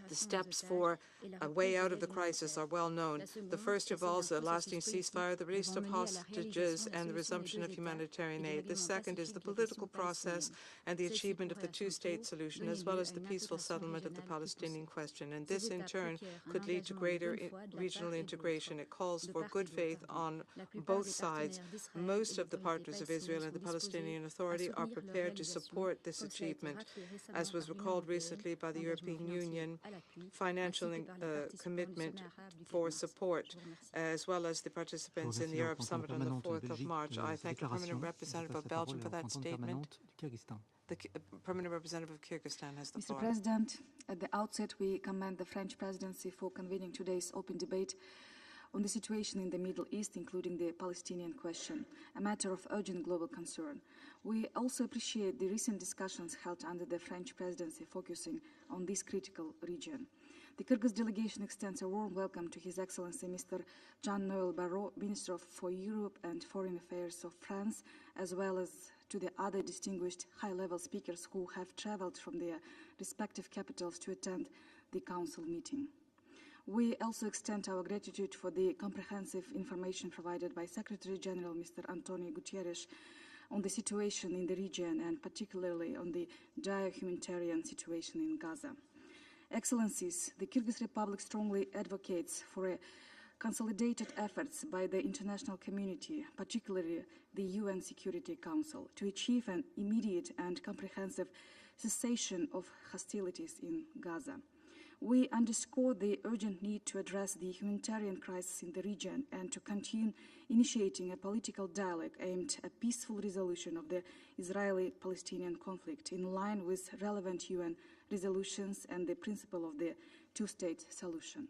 the steps for a way out of the crisis are well known. The first involves a lasting ceasefire, the release of hostages, and the resumption of humanitarian aid. The second is the political process and the achievement of the two-state solution, as well as the peaceful settlement of the Palestinian question. And this, in turn, could lead to greater regional integration. It calls for good faith on both sides. Most of the partners of Israel and the Palestinian Authority are prepared to support this achievement. As was recalled recently by the European Union, financial commitment for support, as well as the participants in the Arab Summit on the 4th of March. I thank the Permanent Representative of Belgium for that statement. The Permanent Representative of Kyrgyzstan has the floor. Mr. President, at the outset, we commend the French presidency for convening today's open debate on the situation in the Middle East, including the Palestinian question, a matter of urgent global concern. We also appreciate the recent discussions held under the French presidency focusing on this critical region. The Kyrgyz delegation extends a warm welcome to His Excellency Mr. Jean-Noël Barrot, Minister for Europe and Foreign Affairs of France, as well as to the other distinguished high-level speakers who have traveled from their respective capitals to attend the Council meeting. We also extend our gratitude for the comprehensive information provided by Secretary General Mr. Antonio Guterres on the situation in the region and particularly on the dire humanitarian situation in Gaza. Excellencies, the Kyrgyz Republic strongly advocates for a consolidated efforts by the international community, particularly the UN Security Council, to achieve an immediate and comprehensive cessation of hostilities in Gaza. We underscore the urgent need to address the humanitarian crisis in the region and to continue initiating a political dialogue aimed at a peaceful resolution of the Israeli-Palestinian conflict in line with relevant UN resolutions and the principle of the two-state solution.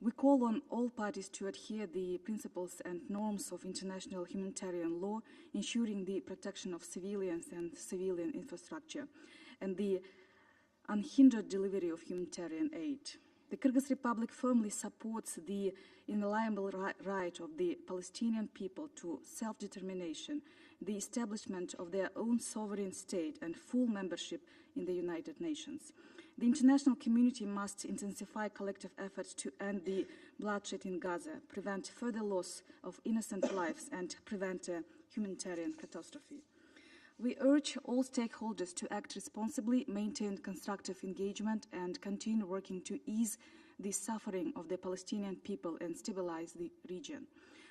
We call on all parties to adhere to the principles and norms of international humanitarian law, ensuring the protection of civilians and civilian infrastructure, and the unhindered delivery of humanitarian aid. The Kyrgyz Republic firmly supports the inalienable right of the Palestinian people to self-determination, the establishment of their own sovereign state, and full membership in the United Nations. The international community must intensify collective efforts to end the bloodshed in Gaza, prevent further loss of innocent lives, and prevent a humanitarian catastrophe. We urge all stakeholders to act responsibly, maintain constructive engagement, and continue working to ease the suffering of the Palestinian people and stabilize the region.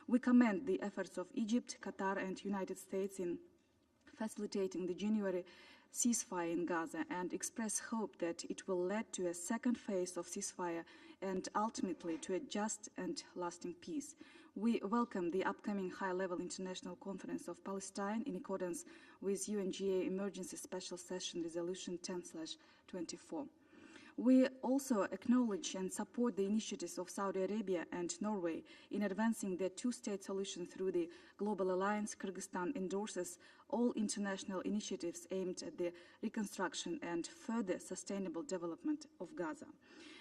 We commend the efforts of Egypt, Qatar, and United States in facilitating the January ceasefire in Gaza and express hope that it will lead to a second phase of ceasefire and ultimately to a just and lasting peace. We welcome the upcoming high-level international conference of Palestine in accordance with UNGA Emergency Special Session Resolution 10/24. We also acknowledge and support the initiatives of Saudi Arabia and Norway in advancing the two-state solution through the Global Alliance. Kyrgyzstan endorses all international initiatives aimed at the reconstruction and further sustainable development of Gaza.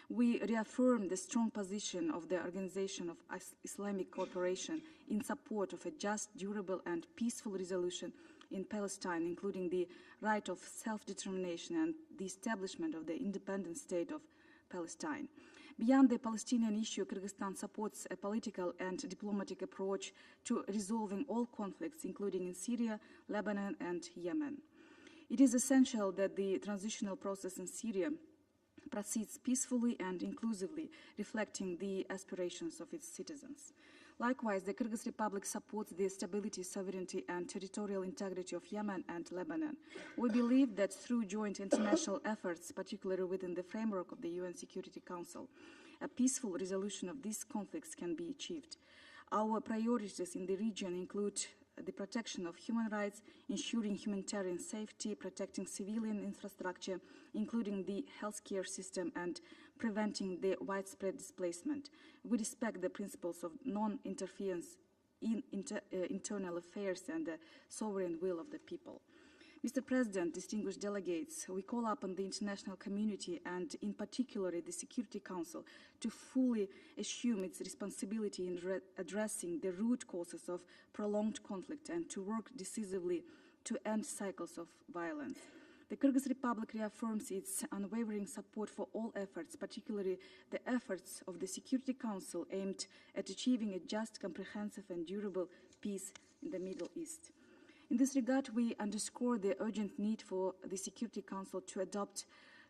We reaffirm the strong position of the Organization of Islamic Cooperation in support of a just, durable, and peaceful resolution in Palestine, including the right of self-determination and the establishment of the independent state of Palestine. Beyond the Palestinian issue, Kyrgyzstan supports a political and diplomatic approach to resolving all conflicts, including in Syria, Lebanon, and Yemen. It is essential that the transitional process in Syria proceeds peacefully and inclusively, reflecting the aspirations of its citizens. Likewise, the Kyrgyz Republic supports the stability, sovereignty, and territorial integrity of Yemen and Lebanon. We believe that through joint international efforts, particularly within the framework of the UN Security Council, a peaceful resolution of these conflicts can be achieved. Our priorities in the region include the protection of human rights, ensuring humanitarian safety, protecting civilian infrastructure, including the healthcare system, and preventing the widespread displacement. We respect the principles of non-interference in internal affairs and the sovereign will of the people. Mr. President, distinguished delegates, we call upon the international community and in particular the Security Council to fully assume its responsibility in addressing the root causes of prolonged conflict and to work decisively to end cycles of violence. The Kyrgyz Republic reaffirms its unwavering support for all efforts, particularly the efforts of the Security Council aimed at achieving a just, comprehensive and durable peace in the Middle East. In this regard, we underscore the urgent need for the Security Council to adapt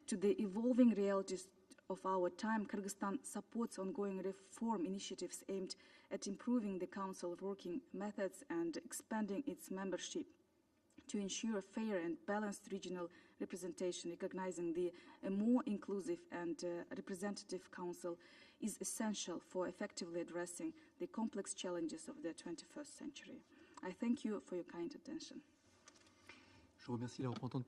to the evolving realities of our time. Kyrgyzstan supports ongoing reform initiatives aimed at improving the Council's working methods and expanding its membership to ensure a fair and balanced regional representation. Recognizing a more inclusive and representative Council is essential for effectively addressing the complex challenges of the 21st century. I thank you for your kind attention.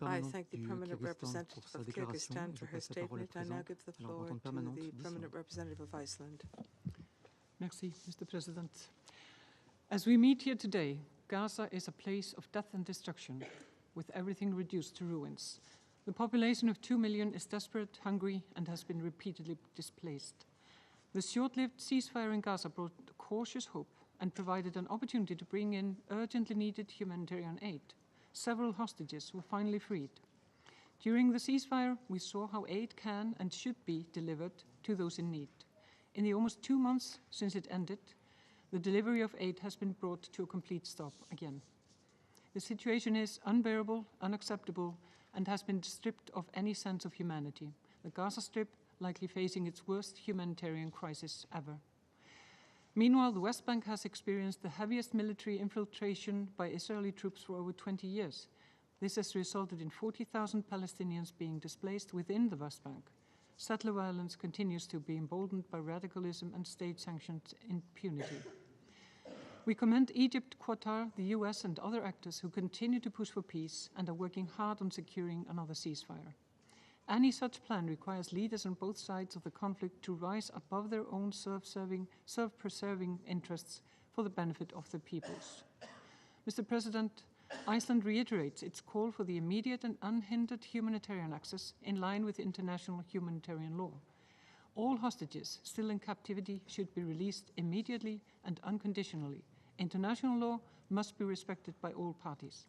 I thank the Permanent Representative of Kyrgyzstan for her statement. I now give the floor to the Permanent Representative of Iceland. Merci, Mr. President. As we meet here today, Gaza is a place of death and destruction, with everything reduced to ruins. The population of 2 million is desperate, hungry, and has been repeatedly displaced. The short-lived ceasefire in Gaza brought cautious hope and provided an opportunity to bring in urgently needed humanitarian aid. Several hostages were finally freed. During the ceasefire, we saw how aid can and should be delivered to those in need. In the almost 2 months since it ended, the delivery of aid has been brought to a complete stop again. The situation is unbearable, unacceptable, and has been stripped of any sense of humanity. the Gaza Strip likely facing its worst humanitarian crisis ever. Meanwhile, the West Bank has experienced the heaviest military infiltration by Israeli troops for over 20 years. This has resulted in 40,000 Palestinians being displaced within the West Bank. Settler violence continues to be emboldened by radicalism and state-sanctioned impunity. We commend Egypt, Qatar, the US, and other actors who continue to push for peace and are working hard on securing another ceasefire. Any such plan requires leaders on both sides of the conflict to rise above their own self-preserving interests for the benefit of their peoples. Mr. President, Iceland reiterates its call for the immediate and unhindered humanitarian access in line with international humanitarian law. All hostages still in captivity should be released immediately and unconditionally. International law must be respected by all parties.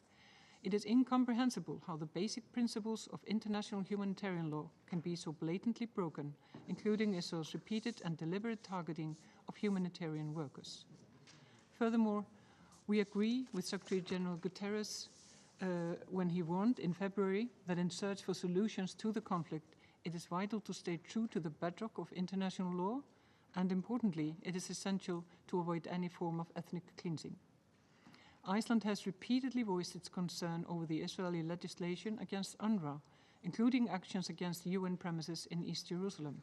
It is incomprehensible how the basic principles of international humanitarian law can be so blatantly broken, including Israel's repeated and deliberate targeting of humanitarian workers. Furthermore, we agree with Secretary General Guterres when he warned in February that in search for solutions to the conflict, it is vital to stay true to the bedrock of international law, and importantly, it is essential to avoid any form of ethnic cleansing. Iceland has repeatedly voiced its concern over the Israeli legislation against UNRWA, including actions against UN premises in East Jerusalem.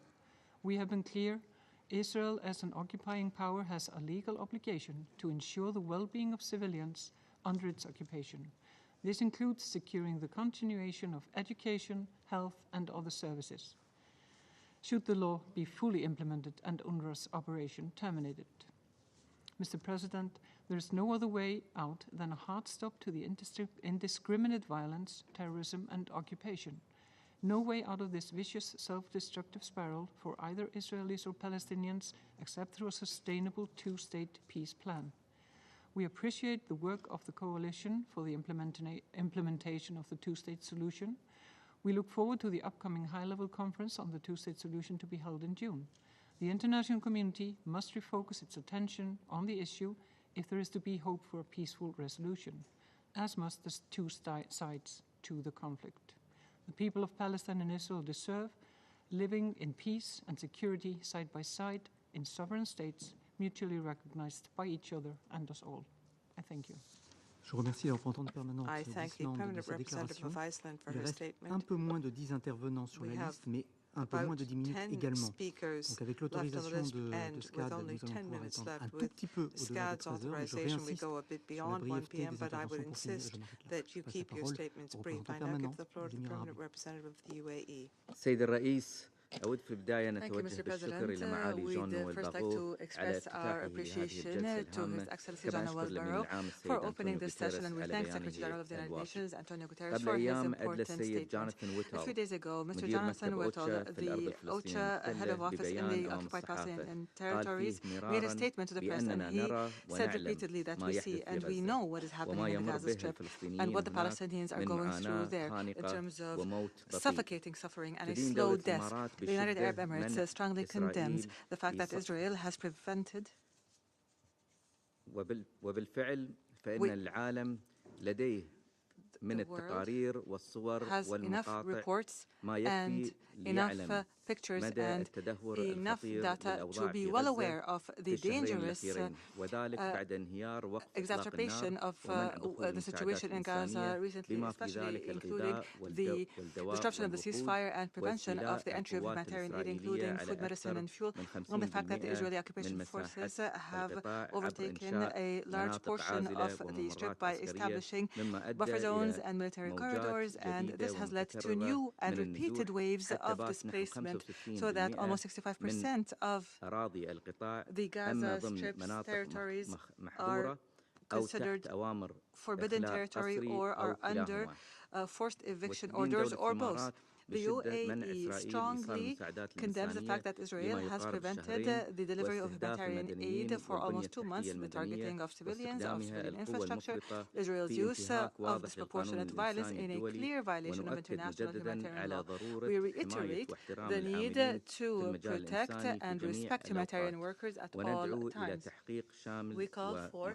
We have been clear: Israel, as an occupying power, has a legal obligation to ensure the well-being of civilians under its occupation. This includes securing the continuation of education, health, and other services, should the law be fully implemented and UNRWA's operation terminated. Mr. President, there is no other way out than a hard stop to the indiscriminate violence, terrorism, and occupation. No way out of this vicious, self-destructive spiral for either Israelis or Palestinians except through a sustainable two-state peace plan. We appreciate the work of the coalition for the implementation of the two-state solution. We look forward to the upcoming high-level conference on the two-state solution to be held in June. The international community must refocus its attention on the issue if there is to be hope for a peaceful resolution, as must the two sides to the conflict. The people of Palestine and Israel deserve living in peace and security side by side in sovereign states mutually recognized by each other and us all. I thank you. Je remercie la représentante permanente I thank the permanent de sa representative déclaration. of Iceland for Il her reste statement. un peu moins de 10 intervenants sur la liste, mais un peu moins de 10 minutes également. Donc avec l'autorisation de SCAD, nous allons pouvoir étendre un tout petit peu au-delà de 13 heures, mais je réinsiste sur la brièveté des interventions pour finir. Je passe la parole au représentant permanent des Émirats arabes. سيد الرئيس أود في البداية Thank you, نتوجه Mr. بالشكر إلى President. معالي جون We'd نويل first like باغو to على express our افتتاحه appreciation لهذه الجلسة to His الهامة Excellency كما John أشكر Noel الأمين Barrow العام for السيد opening أنطونيو this session, and we على thank بيانه Secretary General of the United الواضح. Nations, Antonio Guterres, قبل for his أيام أدلى important السيد statement. جوناثان A ويتل few days ago, Mr. مدير Jonathan مكتب Whittle, أوتشا في الأرض the الفلسطينية OCHA head of المحتلة office in ببيان the أمام occupied الصحافة Palestinian قال territories, فيه made a مرارا statement to the press, and بأننا he نرى said ونعلم repeatedly that ما we يحدث see في and we غزة know what is happening وما in the يمر Gaza به Strip and الفلسطينيين what the هناك Palestinians are من going through معاناة there in خانقة terms of وموت بطيء. suffocating suffering and a تدين slow دولة death. الإمارات The United Arab بشدة Emirates منع strongly condemns the fact that Israel has prevented وبالفعل فإن العالم لديه من التقارير والصور والمقاطع ما يكفي ليعلم مدى التدهور الخطير للأوضاع في غزة في الشهرين الأخيرين وذلك بعد انهيار وقف إطلاق النار ومنع دخول المساعدات الإنسانية بما في ذلك الغذاء والدواء prevention of the entry of humanitarian aid, including food, medicine, and fuel, and the fact that the Israeli occupation forces have overtaken a large portion of the strip by establishing buffer zones and military corridors, and this has led to new and repeated waves of displacement, so that almost 65% of the Gaza Strip's territories are considered forbidden territory or are under forced eviction orders or both. The UAE strongly condemns the fact that Israel has prevented the delivery of humanitarian aid for almost 2 months, the targeting of civilians, of civilian infrastructure, Israel's use of disproportionate violence in a clear violation of international humanitarian law. We reiterate the need to protect and respect humanitarian workers at all times. We call for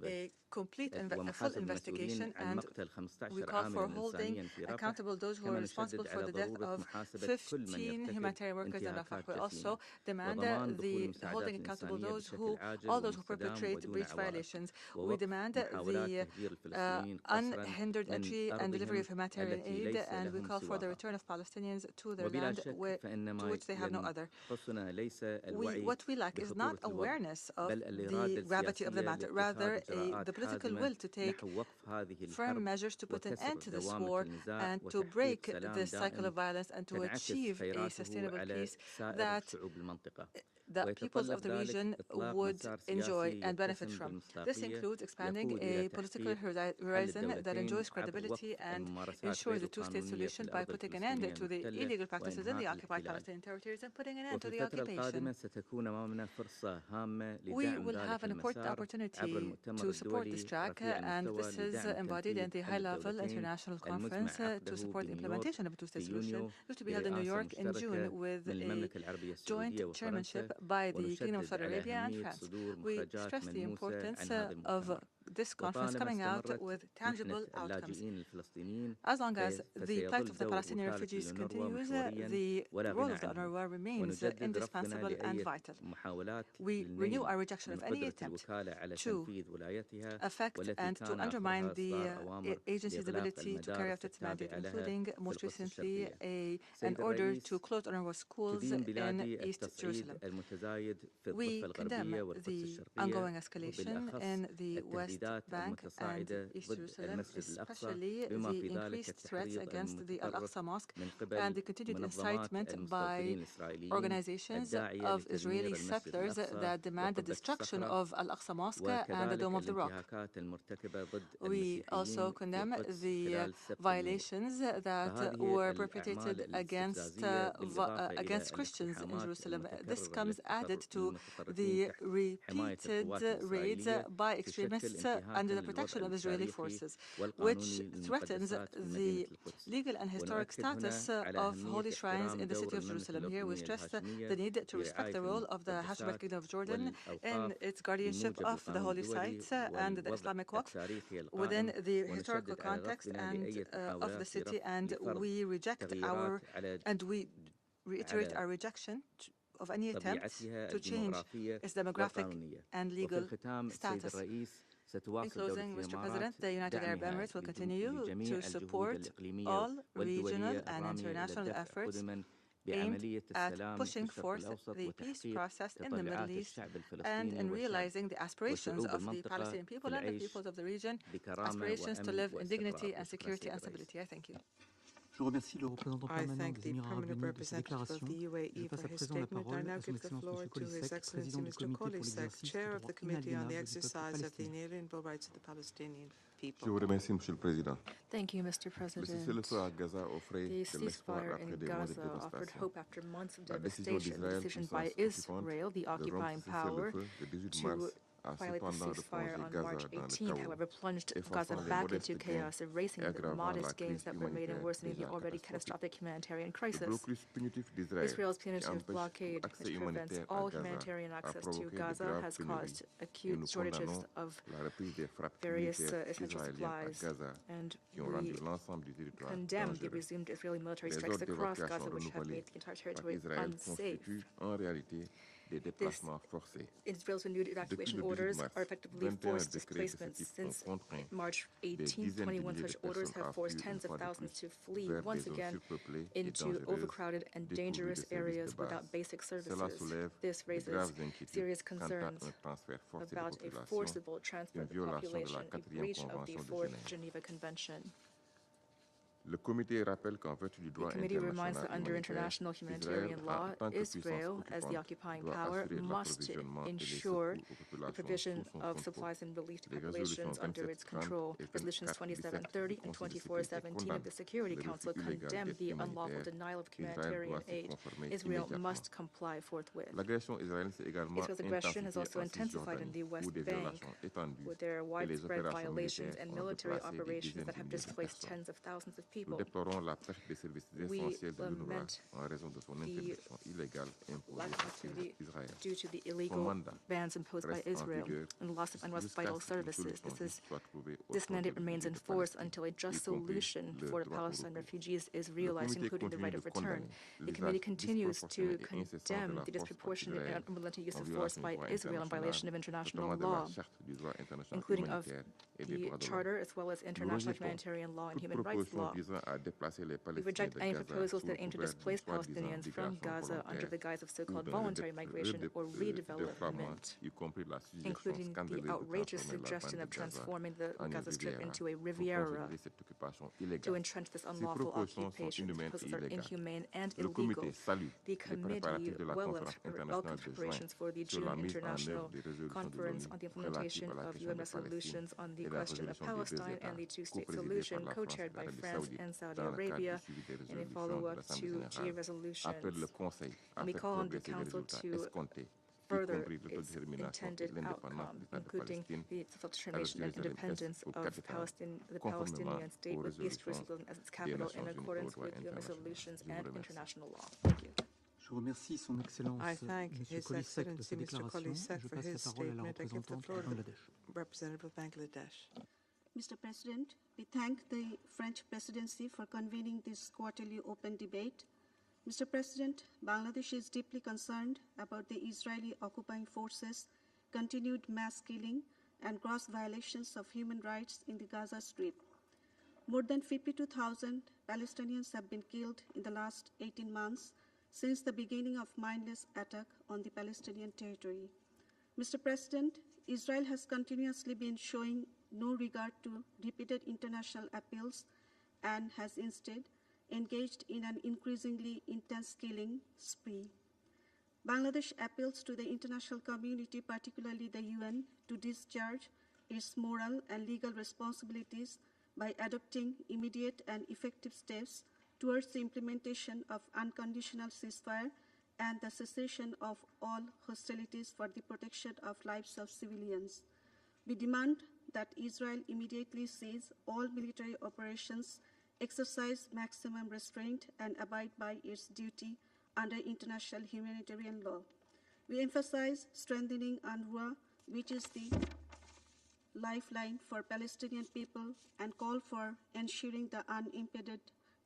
a complete and full investigation, and we call for holding accountable those who are responsible for the death of 15 humanitarian workers in Rafah. We also demand the holding accountable all those who perpetrate breach violations. We demand the unhindered entry and delivery of humanitarian aid, and we call for the return of Palestinians to their land to which they have no other. What we lack is not awareness of the gravity of the matter, rather the political will to take firm measures to put an end to this war and to break this cycle of violence and to achieve a sustainable peace that the peoples of the region would enjoy and benefit from. This includes expanding a political horizon that enjoys credibility and ensures a two-state solution by putting an end to the illegal practices in the occupied Palestinian territories and putting an end to the occupation. We will have an important opportunity to support this track, and this is embodied in the high-level international conference to support the implementation of a two-state solution, due to be held in New York in June with a joint chairmanship by the Kingdom of Saudi Arabia and France. We stress the importance of this conference coming out with tangible outcomes. As long as the plight of the Palestinian refugees continues, the role of the UNRWA remains indispensable and vital. We renew our rejection of any attempt to affect and to undermine the agency's ability to carry out its mandate, including, most recently, an order to close UNRWA schools in East Jerusalem. We condemn the ongoing escalation in the West Bank and East Jerusalem, especially the increased threats against the Al-Aqsa Mosque and the continued incitement by organizations of Israeli settlers that demand the destruction of Al-Aqsa Mosque and the Dome of the Rock. We also condemn the violations that were perpetrated against Christians in Jerusalem. This comes added to the repeated raids by extremists under the protection of Israeli forces, which threatens the legal and historic status of holy shrines in the city of Jerusalem. Here we stress the need to respect the role of the Hashemite Kingdom of Jordan in its guardianship of the holy sites and the Islamic Waqf within the historical context and of the city, and we reiterate our rejection of any attempt to change its demographic and legal status. In closing, Mr. President, the United Arab Emirates will continue to support all regional and international efforts aimed at pushing forth the peace process in the Middle East and in realizing the aspirations of the Palestinian people and the peoples of the region, aspirations to live in dignity and security and stability. I thank you. I thank the permanent representative of the UAE for his statement. I now give the floor to His Excellency Mr. Kolisek, Chair of the Committee on the Exercise of the Inalienable Rights of the Palestinian People. Thank you, Mr. President. The ceasefire in Gaza offered hope after months of devastation. The decision by Israel, the occupying power, to violate the ceasefire on March 18th, however, plunged Gaza back into chaos, erasing the modest gains that were made and worsening the already catastrophic humanitarian crisis. Israel's punitive blockade, which prevents all humanitarian access to Gaza, has caused acute shortages of various essential supplies, and we condemn the resumed Israeli military strikes across Gaza, which have made the entire territory unsafe. Israel's renewed evacuation orders are effectively forced displacements. Since March 18, 21 such orders have forced tens of thousands to flee once again into overcrowded and dangerous areas without basic services. This raises serious concerns about a forcible transfer of the population, a breach of the Fourth Geneva Convention. The committee reminds that under international humanitarian law, Israel, as the occupying power, must ensure the provision of supplies and relief to populations under its control. Resolutions 2730 and 2417 of the Security Council condemn the unlawful denial of humanitarian aid. Israel must comply forthwith. Israel's aggression has also intensified in the West Bank, with their widespread violations and military operations that have displaced tens of thousands of people people. We lament the lack of opportunity due to the illegal bans imposed by Israel and the loss of UNRWA's vital services. This mandate remains in force until a just solution for the Palestine refugees is realized, including the right of return. The committee continues to condemn the disproportionate and unrelenting use of force by Israel in violation of international law, including of the Charter as well as international humanitarian law and human rights law. We reject any proposals that aim to displace Palestinians from Gaza under the guise of so-called voluntary migration or redevelopment, including the outrageous suggestion of transforming the Gaza Strip into a Riviera to entrench this unlawful occupation. Proposals are inhumane and illegal. The committee welcomes preparations for the June International Conference on the implementation of UN resolutions on the question of Palestine and the two-state solution, co-chaired by France and Saudi Arabia, in a follow-up to GA resolutions. And we call on the Council to further its intended outcome, including the self-determination and independence of the Palestinian state with East Jerusalem as its capital in accordance with UN resolutions and international law. Thank you. I thank His Excellency Mr. Kolisek for his statement. I give the floor to the representative of Bangladesh. Mr. President, we thank the French presidency for convening this quarterly open debate. Mr. President, Bangladesh is deeply concerned about the Israeli occupying forces' continued mass killing and gross violations of human rights in the Gaza Strip. More than 52,000 Palestinians have been killed in the last 18 months since the beginning of mindless attack on the Palestinian territory. Mr. President, Israel has continuously been showing no regard to repeated international appeals and has instead engaged in an increasingly intense killing spree. Bangladesh appeals to the international community, particularly the UN, to discharge its moral and legal responsibilities by adopting immediate and effective steps towards the implementation of unconditional ceasefire and the cessation of all hostilities for the protection of lives of civilians. We demand that Israel immediately cease all military operations, exercise maximum restraint, and abide by its duty under international humanitarian law. We emphasize strengthening UNRWA, which is the lifeline for Palestinian people, and call for ensuring the unimpeded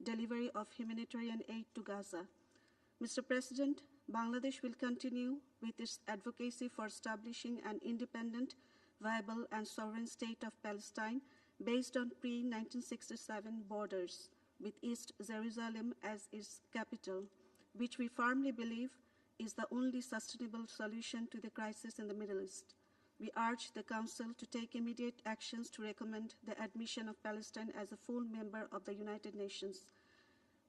delivery of humanitarian aid to Gaza. Mr. President, Bangladesh will continue with its advocacy for establishing an independent, viable, and sovereign state of Palestine based on pre-1967 borders, with East Jerusalem as its capital, which we firmly believe is the only sustainable solution to the crisis in the Middle East. We urge the Council to take immediate actions to recommend the admission of Palestine as a full member of the United Nations.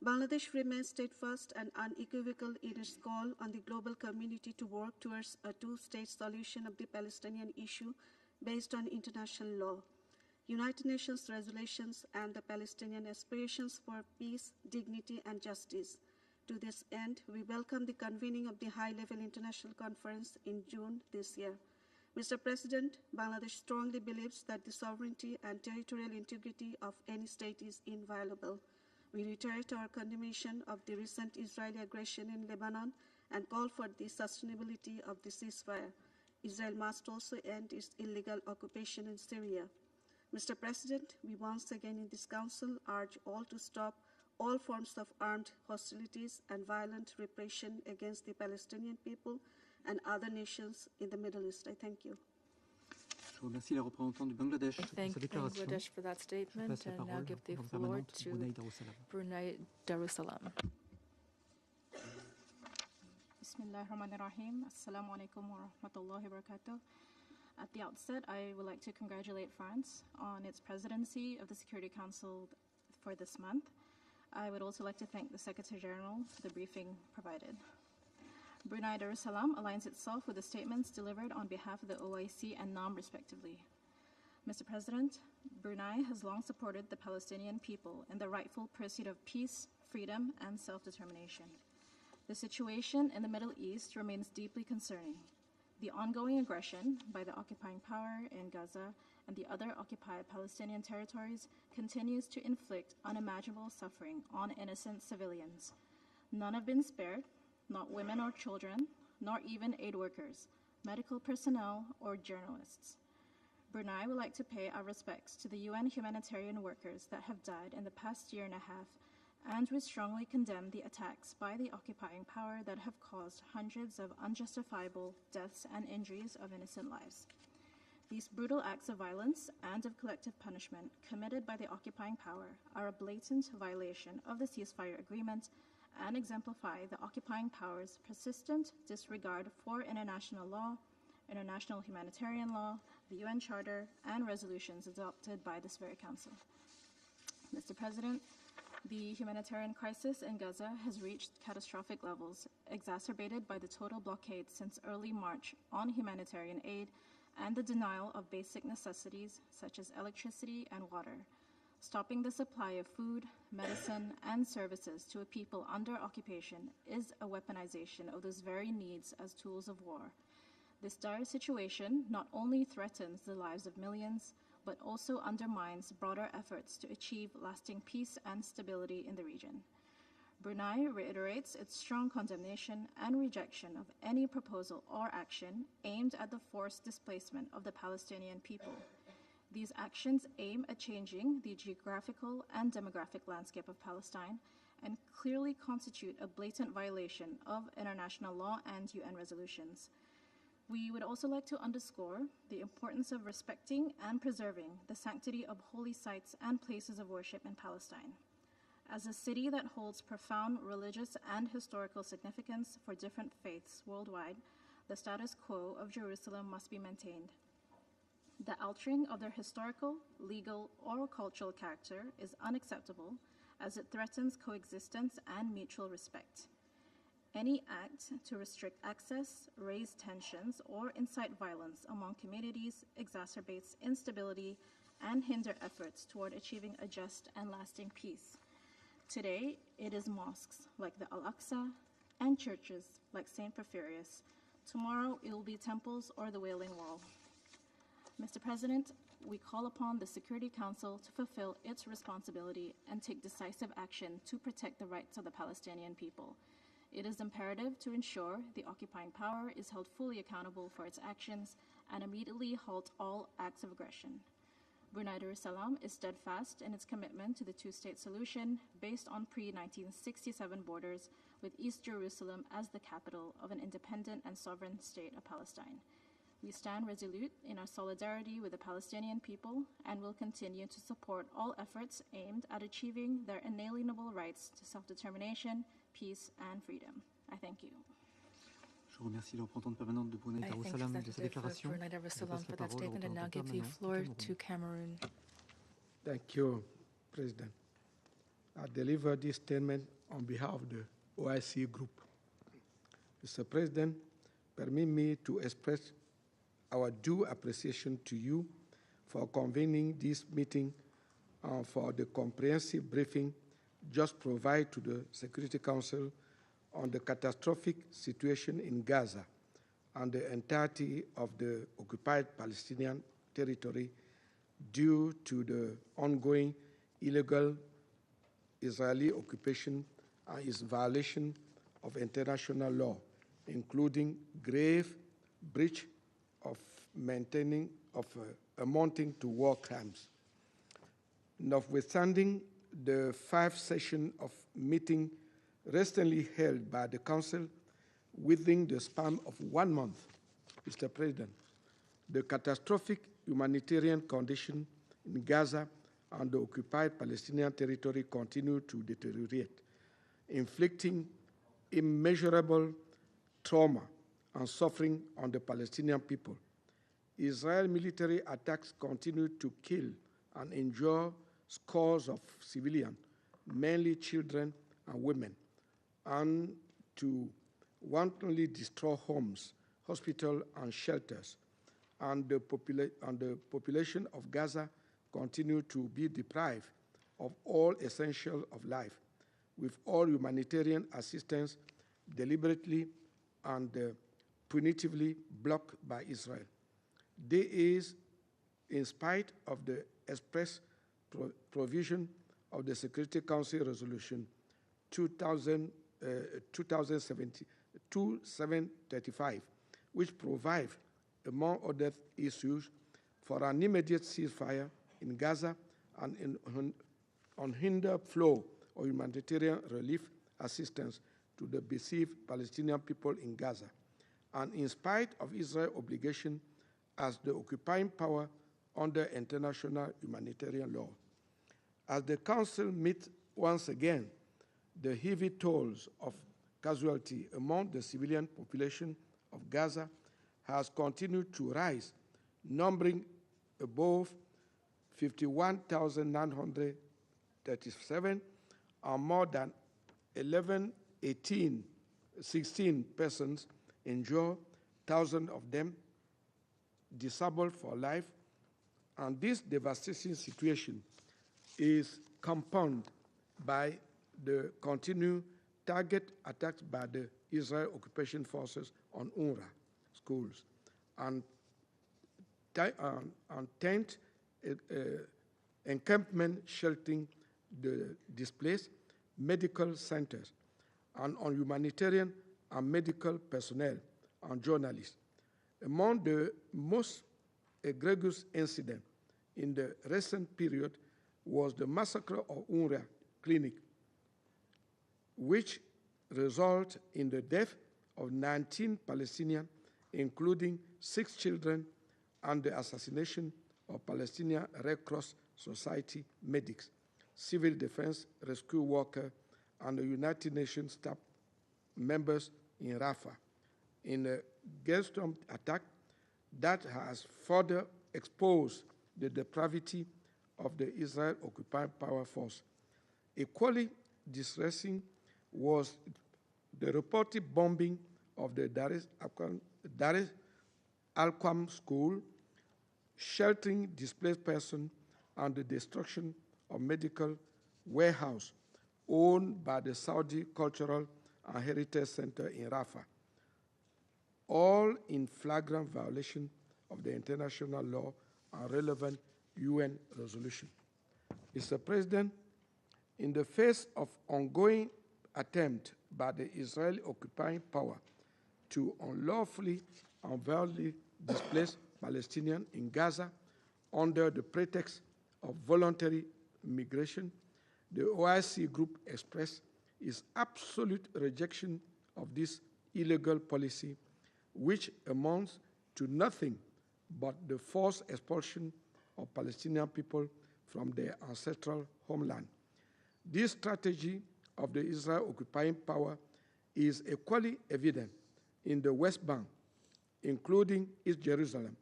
Bangladesh remains steadfast and unequivocal in its call on the global community to work towards a two-state solution of the Palestinian issue based on international law, United Nations resolutions, and the Palestinian aspirations for peace, dignity, and justice. To this end, we welcome the convening of the high-level international conference in June this year. Mr. President, Bangladesh strongly believes that the sovereignty and territorial integrity of any state is inviolable. We reiterate our condemnation of the recent Israeli aggression in Lebanon and call for the sustainability of the ceasefire. Israel must also end its illegal occupation in Syria. Mr. President, we once again in this Council urge all to stop all forms of armed hostilities and violent repression against the Palestinian people and other nations in the Middle East. I thank you. I thank Bangladesh for that statement and now give the floor to Brunei Darussalam. Bismillahirrahmanirrahim. Assalamu alaikum wa rahmatullahi wa barakatuh. At the outset, I would like to congratulate France on its presidency of the Security Council for this month. I would also like to thank the Secretary General for the briefing provided. Brunei Darussalam aligns itself with the statements delivered on behalf of the OIC and NAM, respectively. Mr. President, Brunei has long supported the Palestinian people in the rightful pursuit of peace, freedom, and self-determination. The situation in the Middle East remains deeply concerning. The ongoing aggression by the occupying power in Gaza and the other occupied Palestinian territories continues to inflict unimaginable suffering on innocent civilians. None have been spared, not women or children, nor even aid workers, medical personnel, or journalists. Brunei would like to pay our respects to the UN humanitarian workers that have died in the past year and a half, and we strongly condemn the attacks by the occupying power that have caused hundreds of unjustifiable deaths and injuries of innocent lives. These brutal acts of violence and of collective punishment committed by the occupying power are a blatant violation of the ceasefire agreement and exemplify the occupying power's persistent disregard for international law, international humanitarian law, the UN Charter, and resolutions adopted by this very Council. Mr. President, the humanitarian crisis in Gaza has reached catastrophic levels, exacerbated by the total blockade since early March on humanitarian aid and the denial of basic necessities such as electricity and water. Stopping the supply of food, medicine, and services to a people under occupation is a weaponization of those very needs as tools of war. This dire situation not only threatens the lives of millions, but also undermines broader efforts to achieve lasting peace and stability in the region. Brunei reiterates its strong condemnation and rejection of any proposal or action aimed at the forced displacement of the Palestinian people. These actions aim at changing the geographical and demographic landscape of Palestine and clearly constitute a blatant violation of international law and UN resolutions. We would also like to underscore the importance of respecting and preserving the sanctity of holy sites and places of worship in Palestine. As a city that holds profound religious and historical significance for different faiths worldwide, the status quo of Jerusalem must be maintained. The altering of their historical, legal, or cultural character is unacceptable as it threatens coexistence and mutual respect. Any act to restrict access, raise tensions, or incite violence among communities exacerbates instability and hinder efforts toward achieving a just and lasting peace. Today, it is mosques like the Al-Aqsa and churches like St. Porphyrius. Tomorrow, it will be temples or the Wailing Wall. Mr. President, we call upon the Security Council to fulfill its responsibility and take decisive action to protect the rights of the Palestinian people. It is imperative to ensure the occupying power is held fully accountable for its actions and immediately halt all acts of aggression. Brunei Darussalam is steadfast in its commitment to the two-state solution based on pre-1967 borders, with East Jerusalem as the capital of an independent and sovereign state of Palestine. We stand resolute in our solidarity with the Palestinian people and will continue to support all efforts aimed at achieving their inalienable rights to self-determination, peace, and freedom. I thank you. Je remercie la représentante permanente de Brunei Darussalam de sa déclaration. Je passe la parole au représentant permanent du Cameroun. Thank you, President. I deliver this statement on behalf of the OIC Group. Mr. President, permit me to express our due appreciation to you for convening this meeting and for the comprehensive briefing just provided to the Security Council on the catastrophic situation in Gaza and the entirety of the occupied Palestinian territory due to the ongoing illegal Israeli occupation and its violation of international law, including grave breach of amounting to war crimes. Notwithstanding the 5 sessions of meeting recently held by the Council within the span of 1 month, Mr. President, the catastrophic humanitarian condition in Gaza and the occupied Palestinian territory continue to deteriorate, inflicting immeasurable trauma and suffering on the Palestinian people. Israeli military attacks continue to kill and injure scores of civilians, mainly children and women, and to wantonly destroy homes, hospitals, and shelters. And the population of Gaza continue to be deprived of all essentials of life, with all humanitarian assistance deliberately and punitively blocked by Israel. This is in spite of the express provision of the Security Council Resolution 2735, which provides, among other issues, for an immediate ceasefire in Gaza and an unhindered flow of humanitarian relief assistance to the besieged Palestinian people in Gaza, and in spite of Israel's obligation as the occupying power under international humanitarian law. As the Council meets once again, the heavy tolls of casualty among the civilian population of Gaza has continued to rise, numbering above 51,937 and more than 16 persons injured, thousands of them disabled for life, and this devastating situation is compounded by the continued target attacks by the Israel occupation forces on UNRWA schools and tent encampment sheltering the displaced, medical centers, and on humanitarian and medical personnel and journalists. Among the most egregious incidents in the recent period was the massacre of UNRWA clinic, which resulted in the death of 19 Palestinians, including 6 children, and the assassination of Palestinian Red Cross Society medics, civil defense rescue workers, and the United Nations staff members in Rafah, in a Gulfstream attack that has further exposed the depravity of the Israel occupying power force. Equally distressing was the reported bombing of the Dar es Al-Qam school, sheltering displaced persons, and the destruction of medical warehouse owned by the Saudi Cultural and Heritage Center in Rafah, all in flagrant violation of the international law and relevant UN resolution. Mr. President, in the face of ongoing attempt by the Israeli occupying power to unlawfully and violently displace Palestinians in Gaza under the pretext of voluntary migration, the OIC group expressed its absolute rejection of this illegal policy, which amounts to nothing but the forced expulsion of Palestinian people from their ancestral homeland. This strategy of the Israel occupying power is equally evident in the West Bank, including East Jerusalem,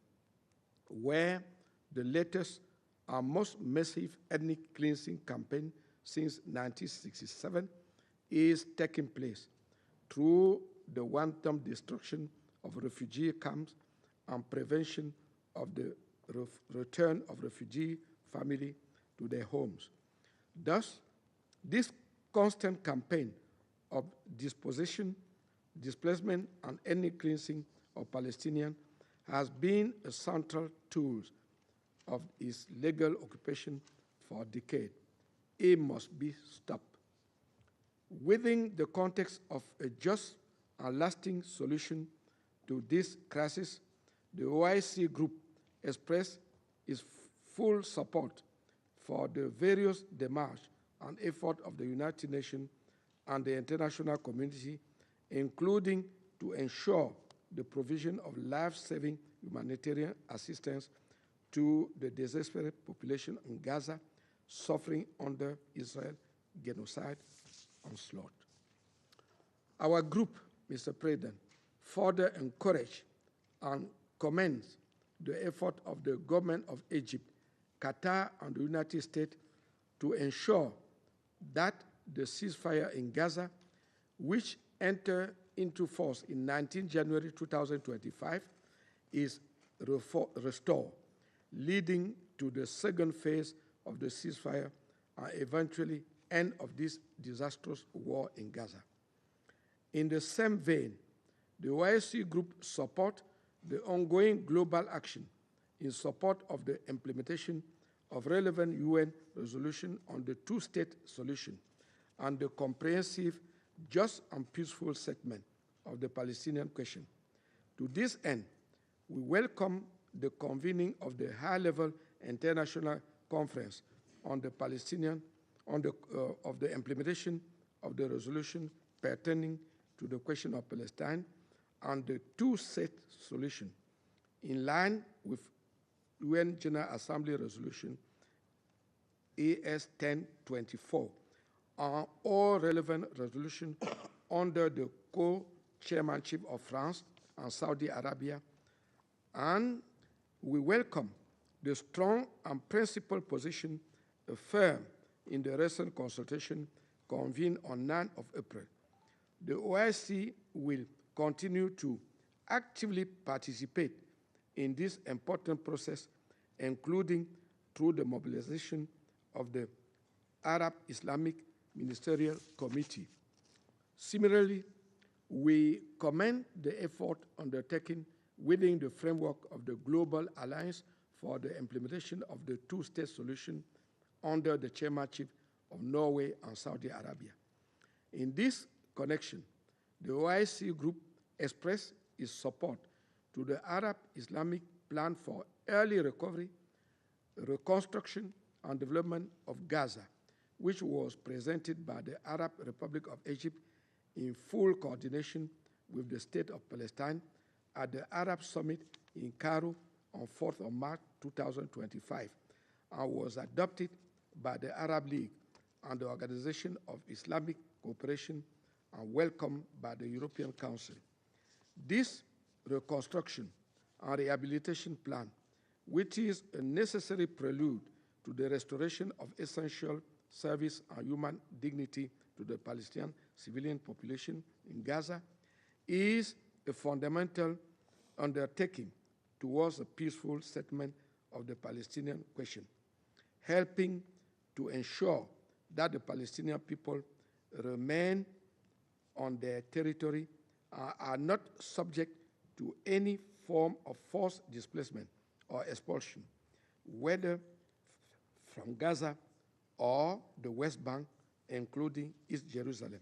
where the latest and most massive ethnic cleansing campaign since 1967 is taking place through the wanton destruction of refugee camps and prevention of the return of refugee families to their homes. Thus, this constant campaign of dispossession, displacement, and ethnic cleansing of Palestinians has been a central tool of its legal occupation for decades. It must be stopped. Within the context of a just and lasting solution to this crisis, the OIC group expressed its full support for the various démarches and efforts of the United Nations and the international community, including to ensure the provision of life-saving humanitarian assistance to the desperate population in Gaza suffering under Israel genocide and slaughter. Our group, Mr. President, further encourage and commends the effort of the government of Egypt, Qatar, and the United States to ensure that the ceasefire in Gaza, which entered into force in 19 January 2025, is restored, leading to the second phase of the ceasefire and eventually end of this disastrous war in Gaza. In the same vein, The OIC Group supports the ongoing global action in support of the implementation of relevant UN resolution on the two-state solution and the comprehensive, just and peaceful settlement of the Palestinian question. To this end, we welcome the convening of the high-level international conference on the of the implementation of the resolution pertaining to the question of Palestine and the two-state solution, in line with UN General Assembly Resolution AS 1024, and all relevant resolutions under the co-chairmanship of France and Saudi Arabia, and we welcome the strong and principled position affirmed in the recent consultation convened on 9th of April. The OIC will continue to actively participate in this important process, including through the mobilization of the Arab Islamic Ministerial Committee. Similarly, we commend the effort undertaken within the framework of the Global Alliance for the implementation of the two-state solution under the chairmanship of Norway and Saudi Arabia. In this connection, the OIC Group expressed its support to the Arab Islamic Plan for Early Recovery, Reconstruction, and Development of Gaza, which was presented by the Arab Republic of Egypt in full coordination with the State of Palestine at the Arab Summit in Cairo on 4th of March 2025, and was adopted by the Arab League and the Organization of Islamic Cooperation and welcomed by the European Council. This reconstruction and rehabilitation plan, which is a necessary prelude to the restoration of essential service and human dignity to the Palestinian civilian population in Gaza, is a fundamental undertaking towards a peaceful settlement of the Palestinian question, helping to ensure that the Palestinian people remain on their territory and are not subject to any form of forced displacement or expulsion, whether from Gaza or the West Bank, including East Jerusalem.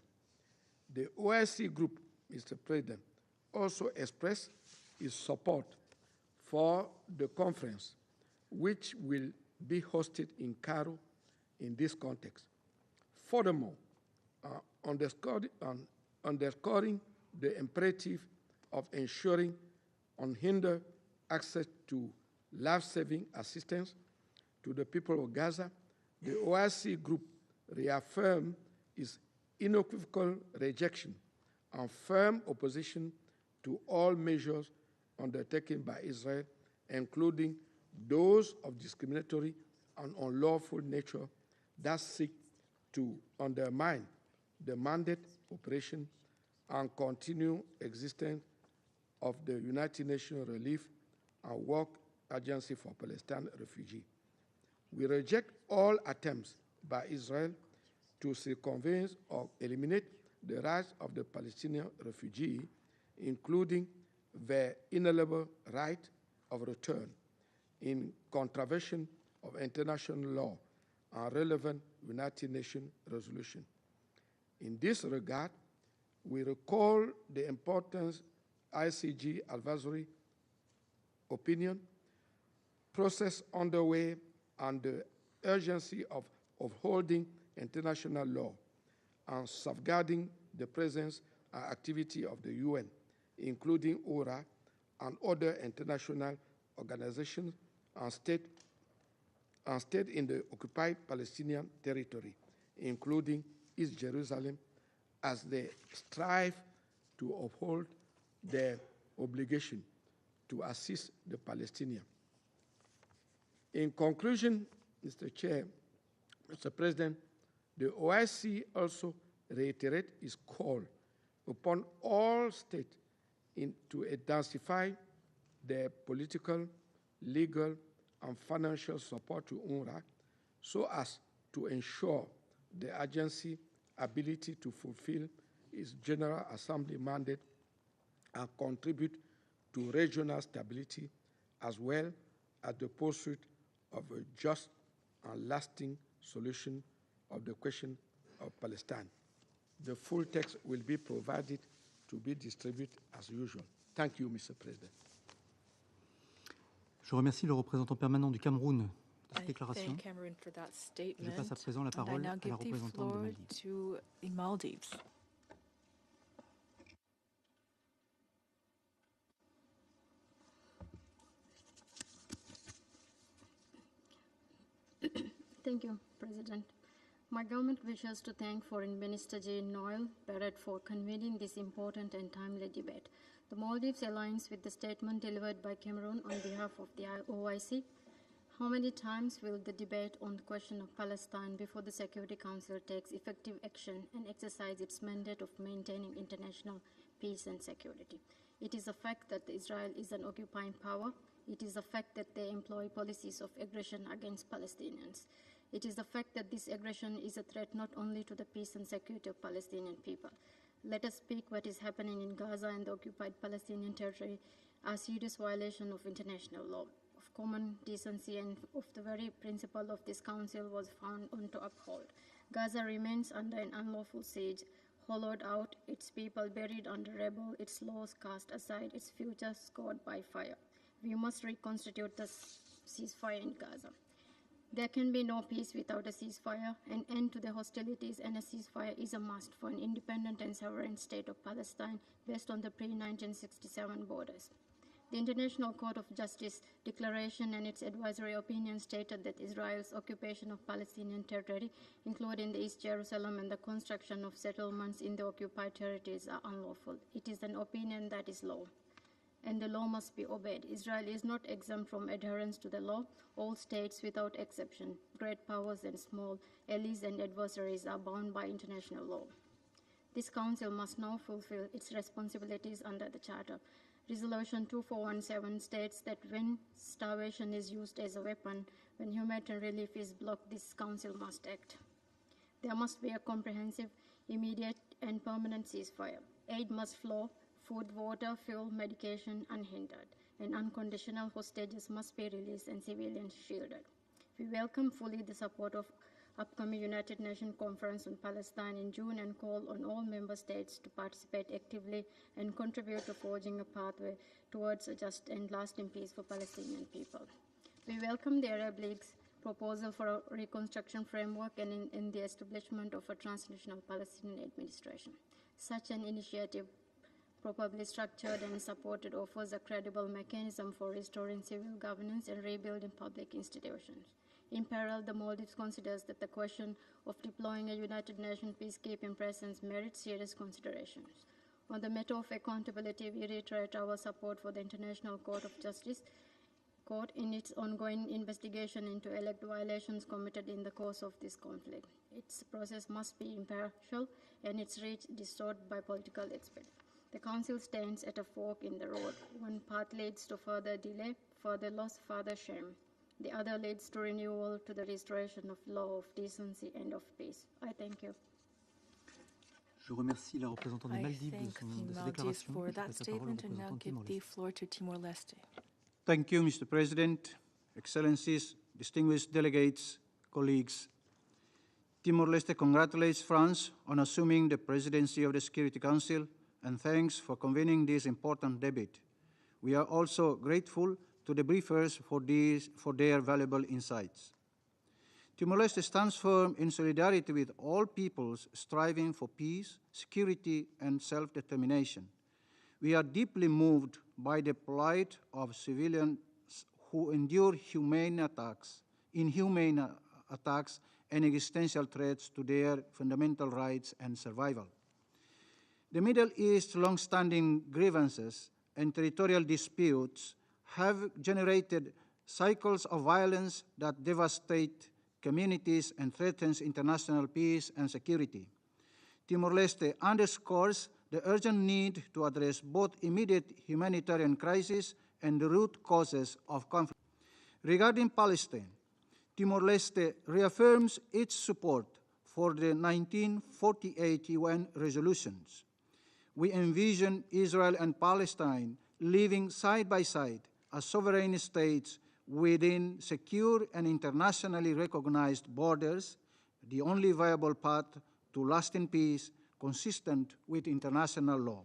The OIC Group, Mr. President, also expressed its support for the conference, which will be hosted in Cairo in this context. Furthermore, underscoring the imperative of ensuring unhindered access to life-saving assistance to the people of Gaza, the OIC Group reaffirmed its unequivocal rejection and firm opposition to all measures undertaken by Israel, including those of discriminatory and unlawful nature that seek to undermine the mandate, operation, and continued existence of the United Nations Relief and Work Agency for Palestine Refugees. We reject all attempts by Israel to circumvent or eliminate the rights of the Palestinian refugees, including their inalienable right of return, in contravention of international law and relevant United Nations resolution. In this regard, we recall the importance ICG advisory opinion process underway and the urgency of upholding international law and safeguarding the presence and activity of the UN, including ORA and other international organizations and state in the occupied Palestinian territory, including East Jerusalem, as they strive to uphold their obligation to assist the Palestinians. In conclusion, Mr. Chair, Mr. President, the OIC also reiterates its call upon all states to intensify their political, legal, and financial support to UNRWA so as to ensure the agency's ability to fulfill its General Assembly mandate and contribute to regional stability as well as the pursuit of a just and lasting solution of the question of Palestine. The full text will be provided to be distributed as usual. Thank you, Mr. President. Je remercie le représentant permanent du Cameroun de cette déclaration. Je passe à présent la parole à la représentante des Maldives. Thank you, President. My government wishes to thank Foreign Minister Jane Noel Barrett for convening this important and timely debate. The Maldives aligns with the statement delivered by Cameroon on behalf of the OIC. How many times will the debate on the question of Palestine before the Security Council takes effective action and exercise its mandate of maintaining international peace and security? It is a fact that Israel is an occupying power. It is a fact that they employ policies of aggression against Palestinians. It is the fact that this aggression is a threat not only to the peace and security of Palestinian people. Let us speak what is happening in Gaza and the occupied Palestinian territory as serious violation of international law, of common decency, and of the very principle of this council was found on to uphold. Gaza remains under an unlawful siege, hollowed out, its people buried under rubble, its laws cast aside, its future scored by fire. We must reconstitute the ceasefire in Gaza. There can be no peace without a ceasefire. An end to the hostilities and a ceasefire is a must for an independent and sovereign state of Palestine based on the pre-1967 borders. The International Court of Justice declaration and its advisory opinion stated that Israel's occupation of Palestinian territory, including the East Jerusalem and the construction of settlements in the occupied territories, are unlawful. It is an opinion that is law, and the law must be obeyed. Israel is not exempt from adherence to the law. All states, without exception, great powers and small, allies and adversaries, are bound by international law. This Council must now fulfill its responsibilities under the Charter. Resolution 2417 states that when starvation is used as a weapon, when humanitarian relief is blocked, this Council must act. There must be a comprehensive, immediate, and permanent ceasefire. Aid must flow, food, water, fuel, medication unhindered, and unconditional hostages must be released and civilians shielded. We welcome fully the support of upcoming United Nations Conference on Palestine in June and call on all member states to participate actively and contribute to forging a pathway towards a just and lasting peace for Palestinian people. We welcome the Arab League's proposal for a reconstruction framework and in the establishment of a transnational Palestinian administration. Such an initiative, properly structured and supported, offers a credible mechanism for restoring civil governance and rebuilding public institutions. In parallel, the Maldives considers that the question of deploying a United Nations peacekeeping presence merits serious considerations. On the matter of accountability, we reiterate our support for the International Court of Justice Court in its ongoing investigation into alleged violations committed in the course of this conflict. Its process must be impartial and its reach distorted by political expedience. The Council stands at a fork in the road. One path leads to further delay, further loss, further shame. The other leads to renewal, to the restoration of law, of decency, and of peace. I thank you. Je remercie la représentante des Maldives de sa déclaration. Je passe la parole au représentant de Timor-Leste. Thank you, Mr. President, Excellencies, distinguished delegates, colleagues. Timor-Leste congratulates France on assuming the presidency of the Security Council and thanks for convening this important debate. We are also grateful to the briefers for their valuable insights. Timor-Leste stands firm in solidarity with all peoples striving for peace, security, and self-determination. We are deeply moved by the plight of civilians who endure inhumane attacks and existential threats to their fundamental rights and survival. The Middle East's long-standing grievances and territorial disputes have generated cycles of violence that devastate communities and threatens international peace and security. Timor-Leste underscores the urgent need to address both immediate humanitarian crises and the root causes of conflict. Regarding Palestine, Timor-Leste reaffirms its support for the 1948 UN resolutions. we envision Israel and Palestine living side by side as sovereign states within secure and internationally recognized borders, the only viable path to lasting peace consistent with international law.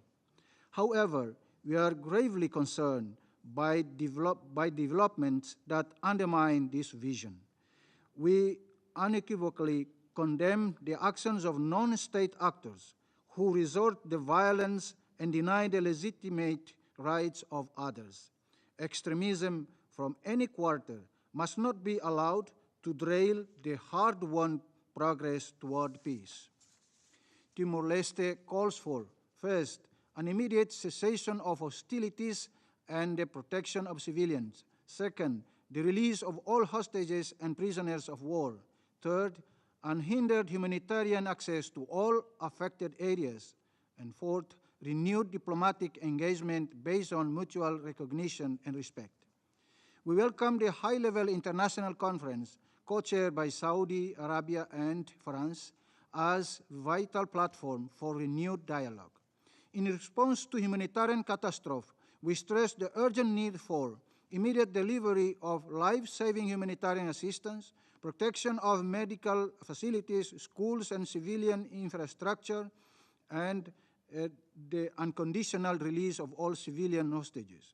However, we are gravely concerned by developments that undermine this vision. We unequivocally condemn the actions of non-state actors who resort to violence and deny the legitimate rights of others. Extremism from any quarter must not be allowed to derail the hard-won progress toward peace. Timor-Leste calls for, first, an immediate cessation of hostilities and the protection of civilians. Second, the release of all hostages and prisoners of war. Third, unhindered humanitarian access to all affected areas. And fourth, renewed diplomatic engagement based on mutual recognition and respect. We welcome the high-level international conference co-chaired by Saudi Arabia and France as a vital platform for renewed dialogue. In response to humanitarian catastrophe, we stress the urgent need for immediate delivery of life-saving humanitarian assistance, protection of medical facilities, schools and civilian infrastructure, and the unconditional release of all civilian hostages.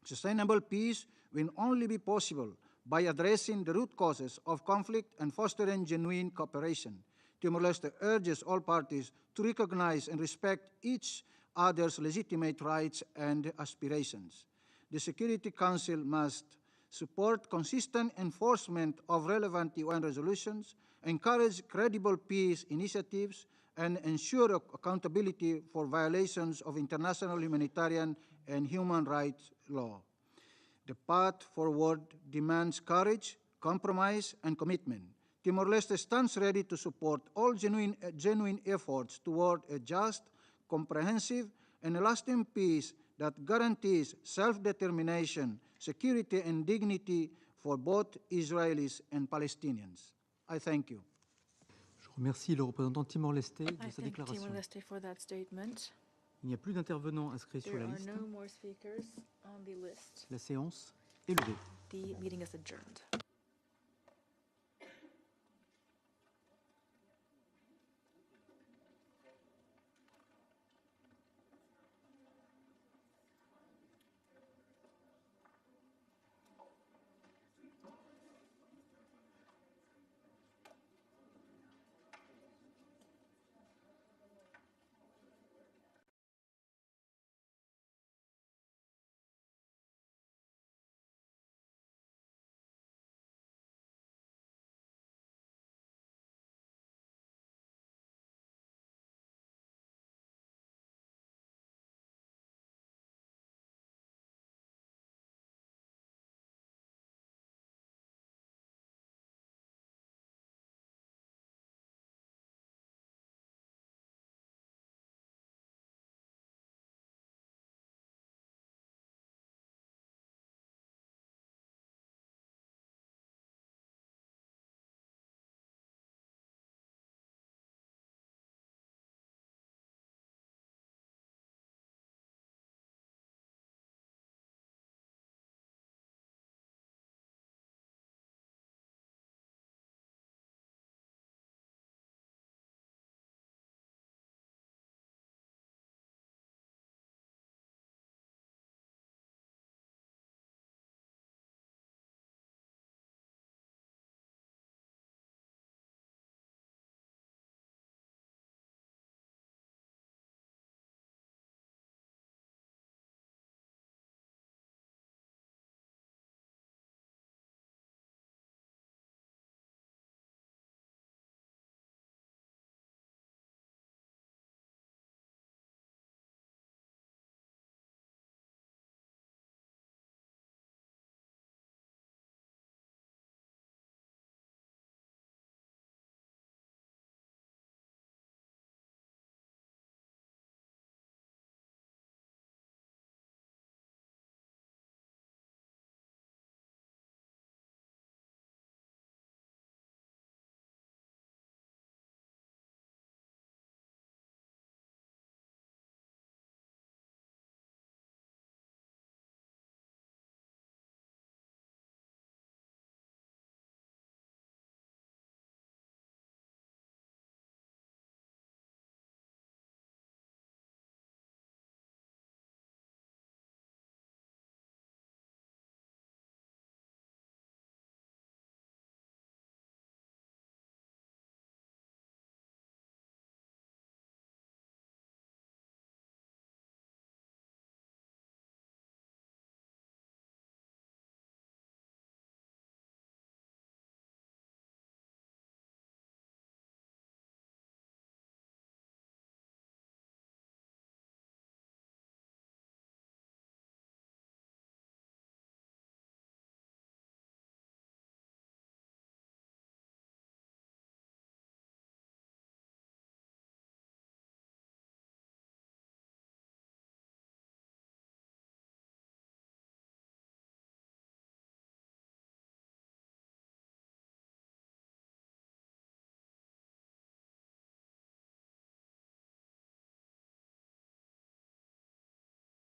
Sustainable peace will only be possible by addressing the root causes of conflict and fostering genuine cooperation. Timor-Leste urges all parties to recognize and respect each other's legitimate rights and aspirations. The Security Council must support consistent enforcement of relevant UN resolutions, encourage credible peace initiatives, and ensure accountability for violations of international humanitarian and human rights law. The path forward demands courage, compromise, and commitment. Timor-Leste stands ready to support all genuine efforts toward a just, comprehensive, and lasting peace that guarantees self-determination, security, and dignity for both Israelis and Palestinians. I thank you. Je remercie le représentant Timor-Leste de sa déclaration. Timor-Leste for that statement. Il n'y a plus d'intervenants inscrits sur la liste. There are no more speakers on the list. La séance est levée. The meeting is adjourned.